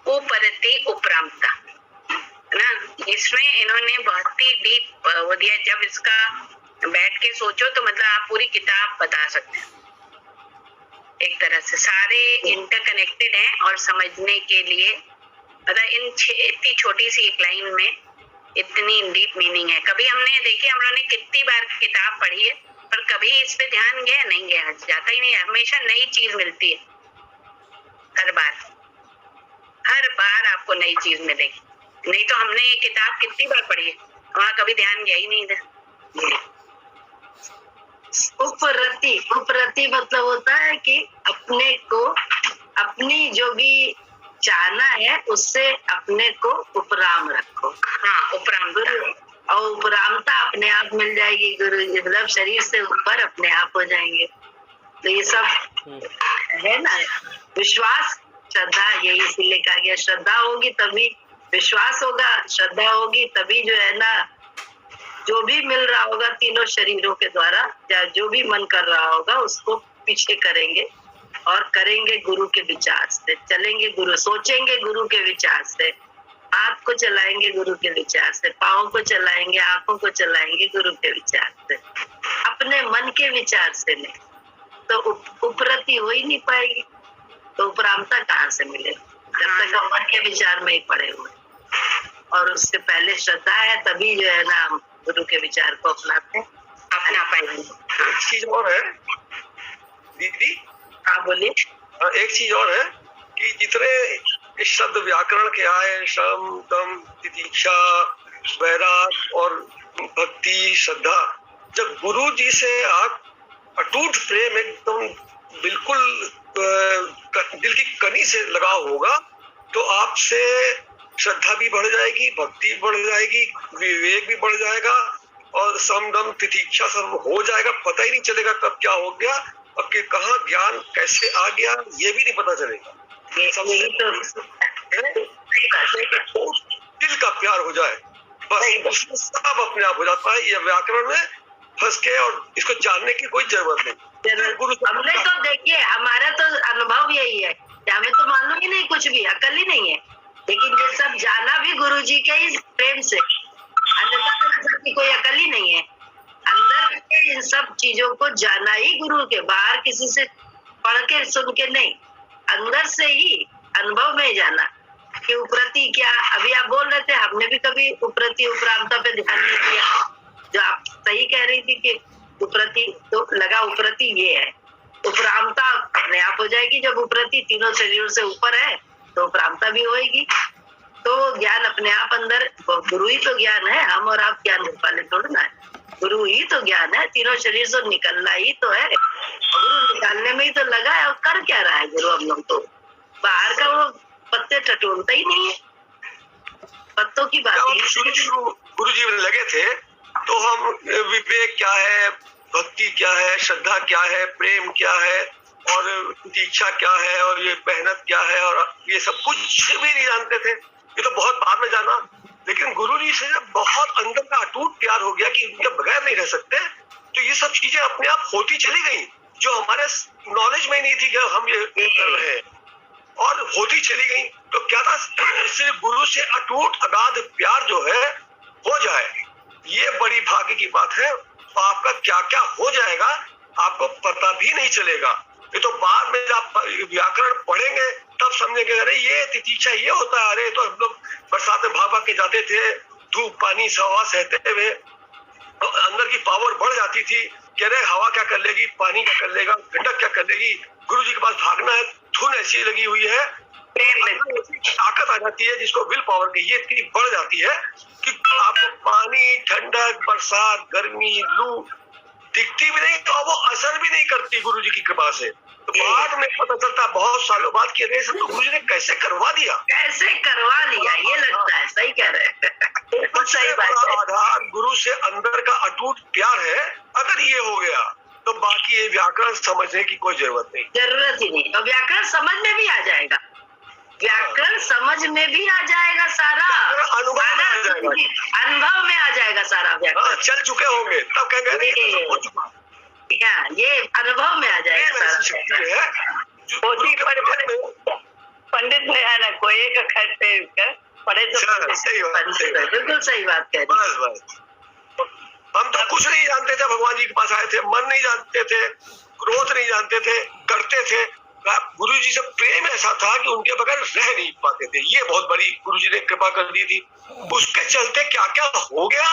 उपरति, उपरामता, ना। इसमें इन्होंने बहुत ही डीप वो दिया। जब इसका बैठ के सोचो तो मतलब आप पूरी किताब बता सकते हैं। एक तरह से सारे इंटरकनेक्टेड हैं, और समझने के लिए मतलब इतनी छोटी सी एक लाइन में इतनी डीप मीनिंग है। कभी हमने देखिए, हम लोगों ने कितनी बार किताब पढ़ी है, पर कभी इस पे ध्यान गया नहीं, गया जाता ही नहीं। हमेशा नई चीज मिलती है, हर बार आपको नई चीज मिलेगी। नहीं तो हमने ये किताब कितनी बार पढ़ी है, वहाँ कभी ध्यान गया ही नहीं था। उपरति मतलब होता है कि अपने को, अपनी जो भी चाहना है उससे अपने को उपराम रखो। हाँ, उपरामता। और उपरामता अपने आप मिल जाएगी गुरु, मतलब शरीर से ऊपर अपने आप हो जाएंगे। तो ये सब है ना, विश्वास, श्रद्धा, यही इसीलिए कहा गया श्रद्धा होगी तभी विश्वास होगा, श्रद्धा होगी तभी जो है ना, जो भी मिल रहा होगा तीनों शरीरों के द्वारा, या जो भी मन कर रहा होगा उसको पीछे करेंगे, और करेंगे गुरु के विचार से, चलेंगे गुरु, सोचेंगे गुरु के विचार से, हाथ को चलाएंगे गुरु के विचार से, पाँव को चलाएंगे, आंखों को चलाएंगे गुरु के विचार से, अपने मन के विचार से नहीं। तो उपरति हो ही नहीं पाएगी, तो उपरामता कहाँ से मिलेगी जब तक हम मन के विचार में ही पड़े हुए। और उससे पहले श्रद्धा है, तभी जो है ना हम गुरु के विचार को अपनाते हैं, अपना पाएंगे। एक चीज और है दीदी। हाँ बोलिए। एक चीज और है कि जितने शब्द व्याकरण के आए, शम, दम, तितिक्षा, वैराग और भक्ति, श्रद्धा, जब गुरु जी से आप अटूट प्रेम एकदम बिल्कुल दिल की कनी से लगाव होगा, तो आपसे श्रद्धा भी बढ़ जाएगी, भक्ति भी बढ़ जाएगी, विवेक भी बढ़ जाएगा, और समदम तितिक्षा सब हो जाएगा। पता ही नहीं चलेगा कब क्या हो गया और कि कहाँ ज्ञान कैसे आ गया, ये भी नहीं पता चलेगा। दिल का प्यार हो जाए, बस सब अपने आप हो जाता है। ये व्याकरण में फंस के और इसको जानने की कोई जरूरत नहीं। हमने तो देखिए, हमारा तो अनुभव यही है, हमें तो मालूम ही नहीं, कुछ भी अकल ही नहीं है, लेकिन ये सब जाना भी गुरु जी के ही प्रेम से, अन्यथा तो सबकी कोई अकल ही नहीं है। अंदर के इन सब चीजों को जाना ही गुरु के, बाहर किसी से पढ़ के सुन के नहीं, अंदर से ही अनुभव में जाना कि उपरति क्या। अभी आप बोल रहे थे, हमने भी कभी उपरति उपरामता पे ध्यान नहीं दिया, जो आप सही कह रही थी कि उपरति तो लगा, उपरति ये है, उपरामता अपने आप हो जाएगी जब उपरति तीनों शरीरों से ऊपर है, तो भ्रामता भी होएगी। तो ज्ञान अपने आप अंदर, गुरु ही तो ज्ञान है, हम और आप ज्ञान वाले थोड़ा ना है, गुरु ही तो ज्ञान है। तीनों शरीर से निकलना ही तो है, गुरु निकालने में ही तो लगा है। और कर क्या रहा है गुरु? हम लोग तो बाहर का वो पत्ते टटोलता ही नहीं है, पत्तों की बात ही। शुरू गुरु जी लगे थे तो हम विवेक क्या है, भक्ति क्या है, श्रद्धा क्या है, प्रेम क्या है और दीक्षा क्या है और ये मेहनत क्या है और ये सब कुछ भी नहीं जानते थे। ये तो बहुत बाद में जाना, लेकिन गुरु जी से जब बहुत अंदर का अटूट प्यार हो गया कि उनके बगैर नहीं रह सकते, तो ये सब चीजें अपने आप होती चली गई जो हमारे नॉलेज में नहीं थी कि हम ये कर रहे हैं, और होती चली गई। तो क्या था, सिर्फ गुरु से अटूट अगाध प्यार जो है हो जाए, ये बड़ी भाग्य की बात है। तो आपका क्या क्या हो जाएगा आपको पता भी नहीं चलेगा। ये तो बाद में जब व्याकरण पढ़ेंगे तब समझेंगे, अरे ये तितीक्षा ये होता है, अरे तो हम लोग बरसात में भाग भाग के जाते थे, धूप पानी हवा सहते हुए, अंदर की पावर बढ़ जाती थी कि अरे हवा क्या कर लेगी, पानी क्या कर लेगा, ठंडक क्या कर लेगी, गुरु जी के पास भागना है, धुन ऐसी लगी हुई है, ताकत आ जाती है जिसको विल पावर की, ये इतनी बढ़ जाती है कि आपको पानी, ठंडक, बरसात, गर्मी, लू दिखती भी नहीं और वो असर भी नहीं करती गुरु जी की कृपा से। तो बाद में पता चलता बहुत सालों बाद कि अरे सब तो गुरु जी ने कैसे करवा दिया, कैसे करवा लिया, ये लगता है। सही कह रहे हैं, बिल्कुल सही बात है। आधार गुरु से अंदर का अटूट प्यार है। अगर ये हो गया तो बाकी ये व्याकरण समझने की कोई जरूरत नहीं, जरूरत ही नहीं। और व्याकरण समझ में भी आ जाएगा, व्याकरण समझ में भी आ जाएगा, सारा अनुभव में आ जाएगा, अनुभव में आ जाएगा सारा व्याकरण। चल चुके होंगे तब कहेंगे ये अनुभव में आ जाएगा सारा। शक्ति है पंडित भयानक को एक अक्षर पे पढ़े तो सही बात, बिल्कुल सही बात कह बस बस। हम तो कुछ नहीं जानते थे, भगवान जी के पास आए थे, मन नहीं जानते थे, क्रोध नहीं जानते थे, करते थे। गुरु जी से प्रेम ऐसा था कि उनके बगैर रह नहीं पाते थे। ये बहुत बड़ी गुरु जी ने कृपा कर दी थी। उसके चलते क्या क्या हो गया,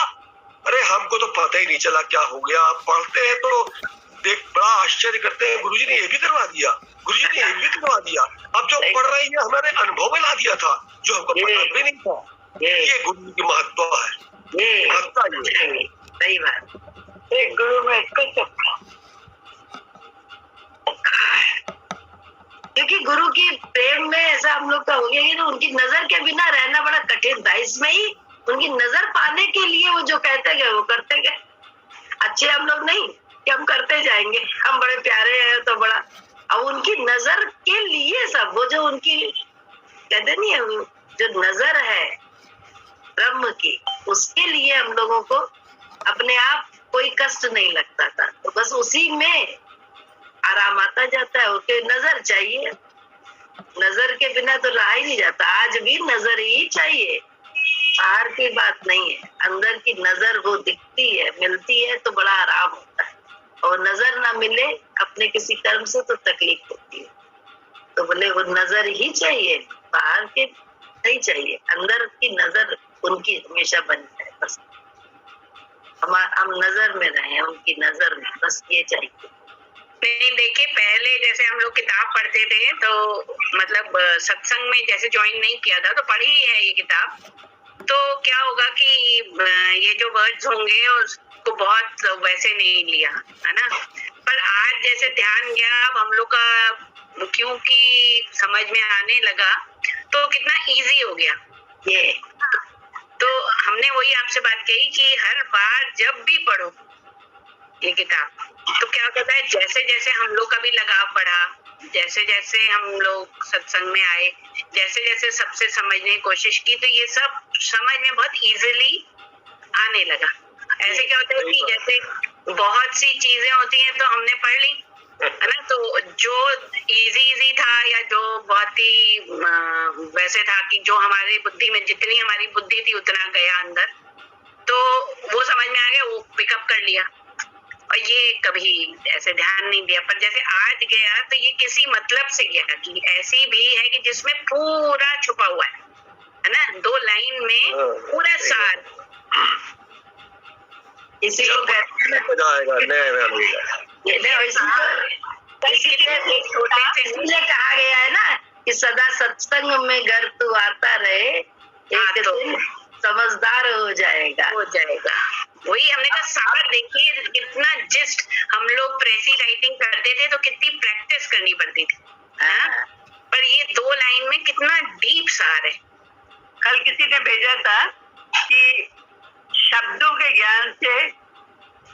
अरे हमको तो पता ही नहीं चला क्या हो गया। पढ़ते हैं तो देख बड़ा आश्चर्य करते हैं, गुरु जी ने ये भी करवा दिया, गुरु जी ने ये भी करवा दिया। अब जो पढ़ रही है हमारे अनुभव में ला दिया था जो हमको पता भी नहीं था। ये गुरु जी की महत्व है, महत्ता ये। सही बात। एक गुरु में क्योंकि गुरु की प्रेम में ऐसा हम लोग का हो गया कि उनकी नजर के बिना रहना बड़ा कठिन था। इसमें ही उनकी नजर पाने के लिए वो जो कहते गए वो करते गए। अच्छे हम लोग नहीं कि हम करते जाएंगे, हम बड़े प्यारे हैं तो बड़ा, अब उनकी नजर के लिए सब वो जो उनकी कहते नहीं है, जो नजर है ब्रह्म की, उसके लिए हम लोगों को अपने आप कोई कष्ट नहीं लगता था। तो बस उसी में आराम आता जाता है। उसके नजर चाहिए, नजर के बिना तो रहा ही नहीं जाता। आज भी नजर ही चाहिए, बाहर की बात नहीं है, अंदर की नजर वो दिखती है, मिलती है तो बड़ा आराम होता है। और नजर ना मिले अपने किसी कर्म से तो तकलीफ होती है। तो बोले वो नजर ही चाहिए, बाहर के नहीं चाहिए, अंदर की नजर उनकी हमेशा बनी है। बस हम नजर में रहे, उनकी नजर में, बस ये चाहिए। नहीं देखिए, पहले जैसे हम लोग किताब पढ़ते थे तो मतलब सत्संग में जैसे ज्वाइन नहीं किया था तो पढ़ी है ये किताब, तो क्या होगा कि ये जो वर्ड्स होंगे उसको बहुत वैसे नहीं लिया है ना। पर आज जैसे ध्यान गया, अब हम लोग का क्योंकि समझ में आने लगा तो कितना इजी हो गया ये। तो हमने वही आपसे बात कही कि हर बार जब भी पढ़ो ये किताब तो क्या होता है, जैसे जैसे हम लोग का भी लगाव बढ़ा, जैसे जैसे हम लोग सत्संग में आए, जैसे जैसे सबसे समझने की कोशिश की, तो ये सब समझ में बहुत इजीली आने लगा। ऐसे क्या होता है कि जैसे बहुत सी चीजें होती हैं तो हमने पढ़ ली है ना, तो जो इजी था या जो बहुत ही वैसे था कि जो हमारी बुद्धि में जितनी हमारी बुद्धि थी उतना गया अंदर, तो वो समझ में आ गया, वो पिकअप कर लिया और ये कभी ऐसे ध्यान नहीं दिया। पर जैसे आज गया तो ये किसी मतलब से गया कि ऐसी भी है कि जिसमें पूरा छुपा हुआ है ना, 2 लाइन में पूरा सार। इसी को इसलिए कहा गया है ना कि सदा सत्संग में घर तू आता रहे, एक दिन समझदार हो जाएगा। वही हमने कहा सार देखिए कितना जिस्ट, हम लोग प्रेसी राइटिंग करते थे तो कितनी प्रैक्टिस करनी पड़ती थी, पर ये 2 लाइन में कितना डीप सार है। कल किसी ने भेजा था कि शब्दों के ज्ञान से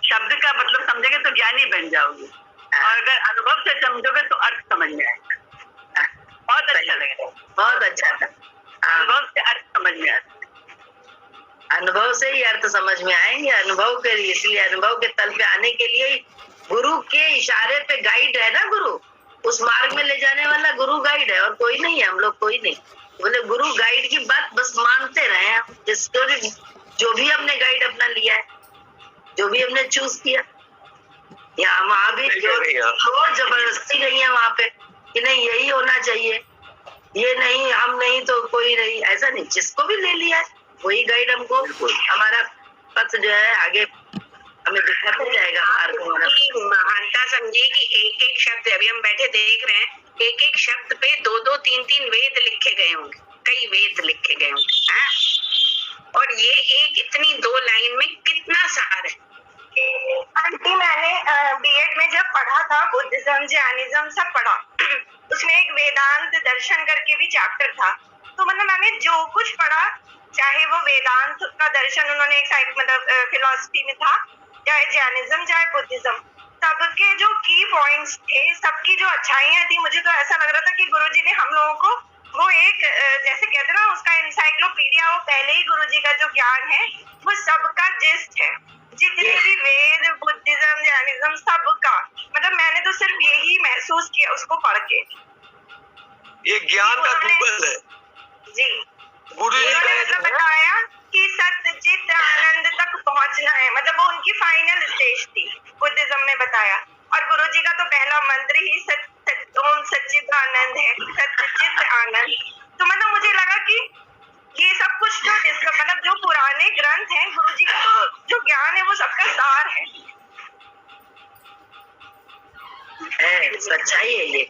शब्द का मतलब समझेंगे तो ज्ञानी बन जाओगे, और अगर अनुभव से समझोगे तो अर्थ समझ में आएगा। बहुत अच्छा लगा, बहुत अच्छा था। अनुभव से अर्थ समझ में आता, अनुभव से ही अर्थ समझ में आएंगे, अनुभव के लिए, इसलिए अनुभव के तल पे आने के लिए गुरु के इशारे पे गाइड है ना, गुरु उस मार्ग में ले जाने वाला गुरु गाइड है, और कोई नहीं है, हम लोग कोई नहीं। बोले गुरु गाइड की बात बस मानते रहे हम, जिसको भी जो भी हमने गाइड अपना लिया है, जो भी हमने चूज किया, या वहाँ भी जो जबरदस्ती नहीं है वहाँ पे कि नहीं यही होना चाहिए, ये नहीं, हम नहीं तो कोई नहीं, ऐसा नहीं, जिसको भी ले लिया है वही गाइड हमको, हमारा पथ जो है आगे हमें दिखाते जाएगा। महानता समझिए कि एक एक शब्द, अभी हम बैठे देख रहे हैं, एक एक शब्द पे 2-2, 3-3 वेद लिखे गए होंगे, कई वेद लिखे गए होंगे, और ये एक इतनी 2 लाइन में कितना सार है। आंटी मैंने बीएड में जब पढ़ा था, बुद्धिज्म जैनिज्म सब पढ़ा, उसमें एक वेदांत दर्शन करके भी चैप्टर था, तो मतलब मैंने जो कुछ पढ़ा, चाहे वो वेदांत का दर्शन उन्होंने एक साइड मतलब फिलॉसफी में था, चाहे जैनिज्म चाहे बुद्धिज्म, सबके जो की पॉइंट्स थे, सबकी जो अच्छाइयां थी, मुझे तो ऐसा लग रहा था कि गुरुजी ने हम लोगों को वो एक जैसे कहते ना उसका एनसाइक्लोपीडिया, वो पहले ही गुरुजी का जो ज्ञान है वो सबका जिस्ट है, जितने भी वेद बुद्धिज्म जैनिज्म सबका, मतलब मैंने तो सिर्फ यही महसूस किया उसको पढ़ के। ये ज्ञान का गूगल है जी, गुरु जी उन्होंने मतलब बताया कि सत्य चित्त आनंद तक पहुंचना है, मतलब वो उनकी फाइनल स्टेज थी, बुद्धिज्म में बताया, और गुरुजी का तो पहला मंत्र ही ओम सच्चिद आनंद है, सत्य चित्त आनंद। तो मतलब मुझे लगा कि ये सब कुछ जो मतलब जो पुराने ग्रंथ हैं, गुरुजी का तो जो ज्ञान है वो सबका सार है। सच्चाई है ये,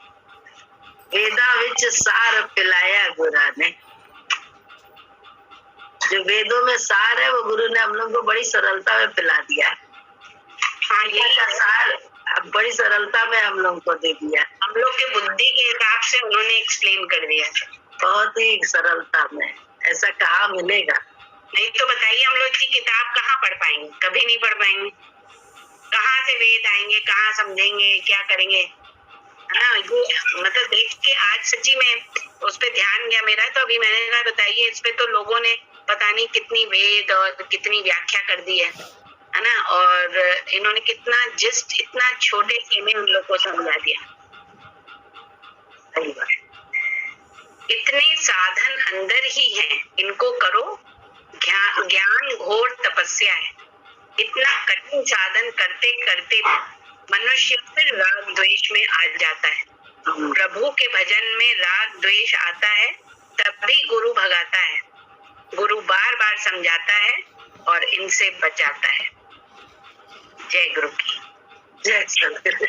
वेदा विच सार पिलाया गुरु ने, जो वेदों में सार है वो गुरु ने हम लोग को बड़ी सरलता में पिला दिया। हाँ, यही सार अब बड़ी सरलता में हम लोग को दे दिया, हम लोग के बुद्धि के हिसाब से उन्होंने एक्सप्लेन कर दिया, बहुत ही सरलता में, ऐसा कहाँ मिलेगा। नहीं तो बताइए हम लोग की किताब कहाँ पढ़ पाएंगे, कभी नहीं पढ़ पाएंगे, कहाँ से वेद आएंगे, कहाँ समझेंगे, क्या करेंगे, है ना। ये मतलब देख के आज सच्ची में उस पे ध्यान गया मेरा, तो अभी मैंने कहा बताइए इस पे तो लोगों ने पता नहीं कितनी वेद और कितनी व्याख्या कर दी है ना, और इन्होंने कितना जिस्ट इतना छोटे से में उन लोग को समझा दिया। इतने साधन अंदर ही हैं, इनको करो, ज्ञान घोर तपस्या है। इतना कठिन साधन करते करते मनुष्य फिर राग द्वेष में आ जाता है। प्रभु के भजन में राग द्वेष आता है, तभी गुरु भगाता है, गुरु बार बार समझाता है और इनसे बचाता है। जय गुरु की जय सतगुरु।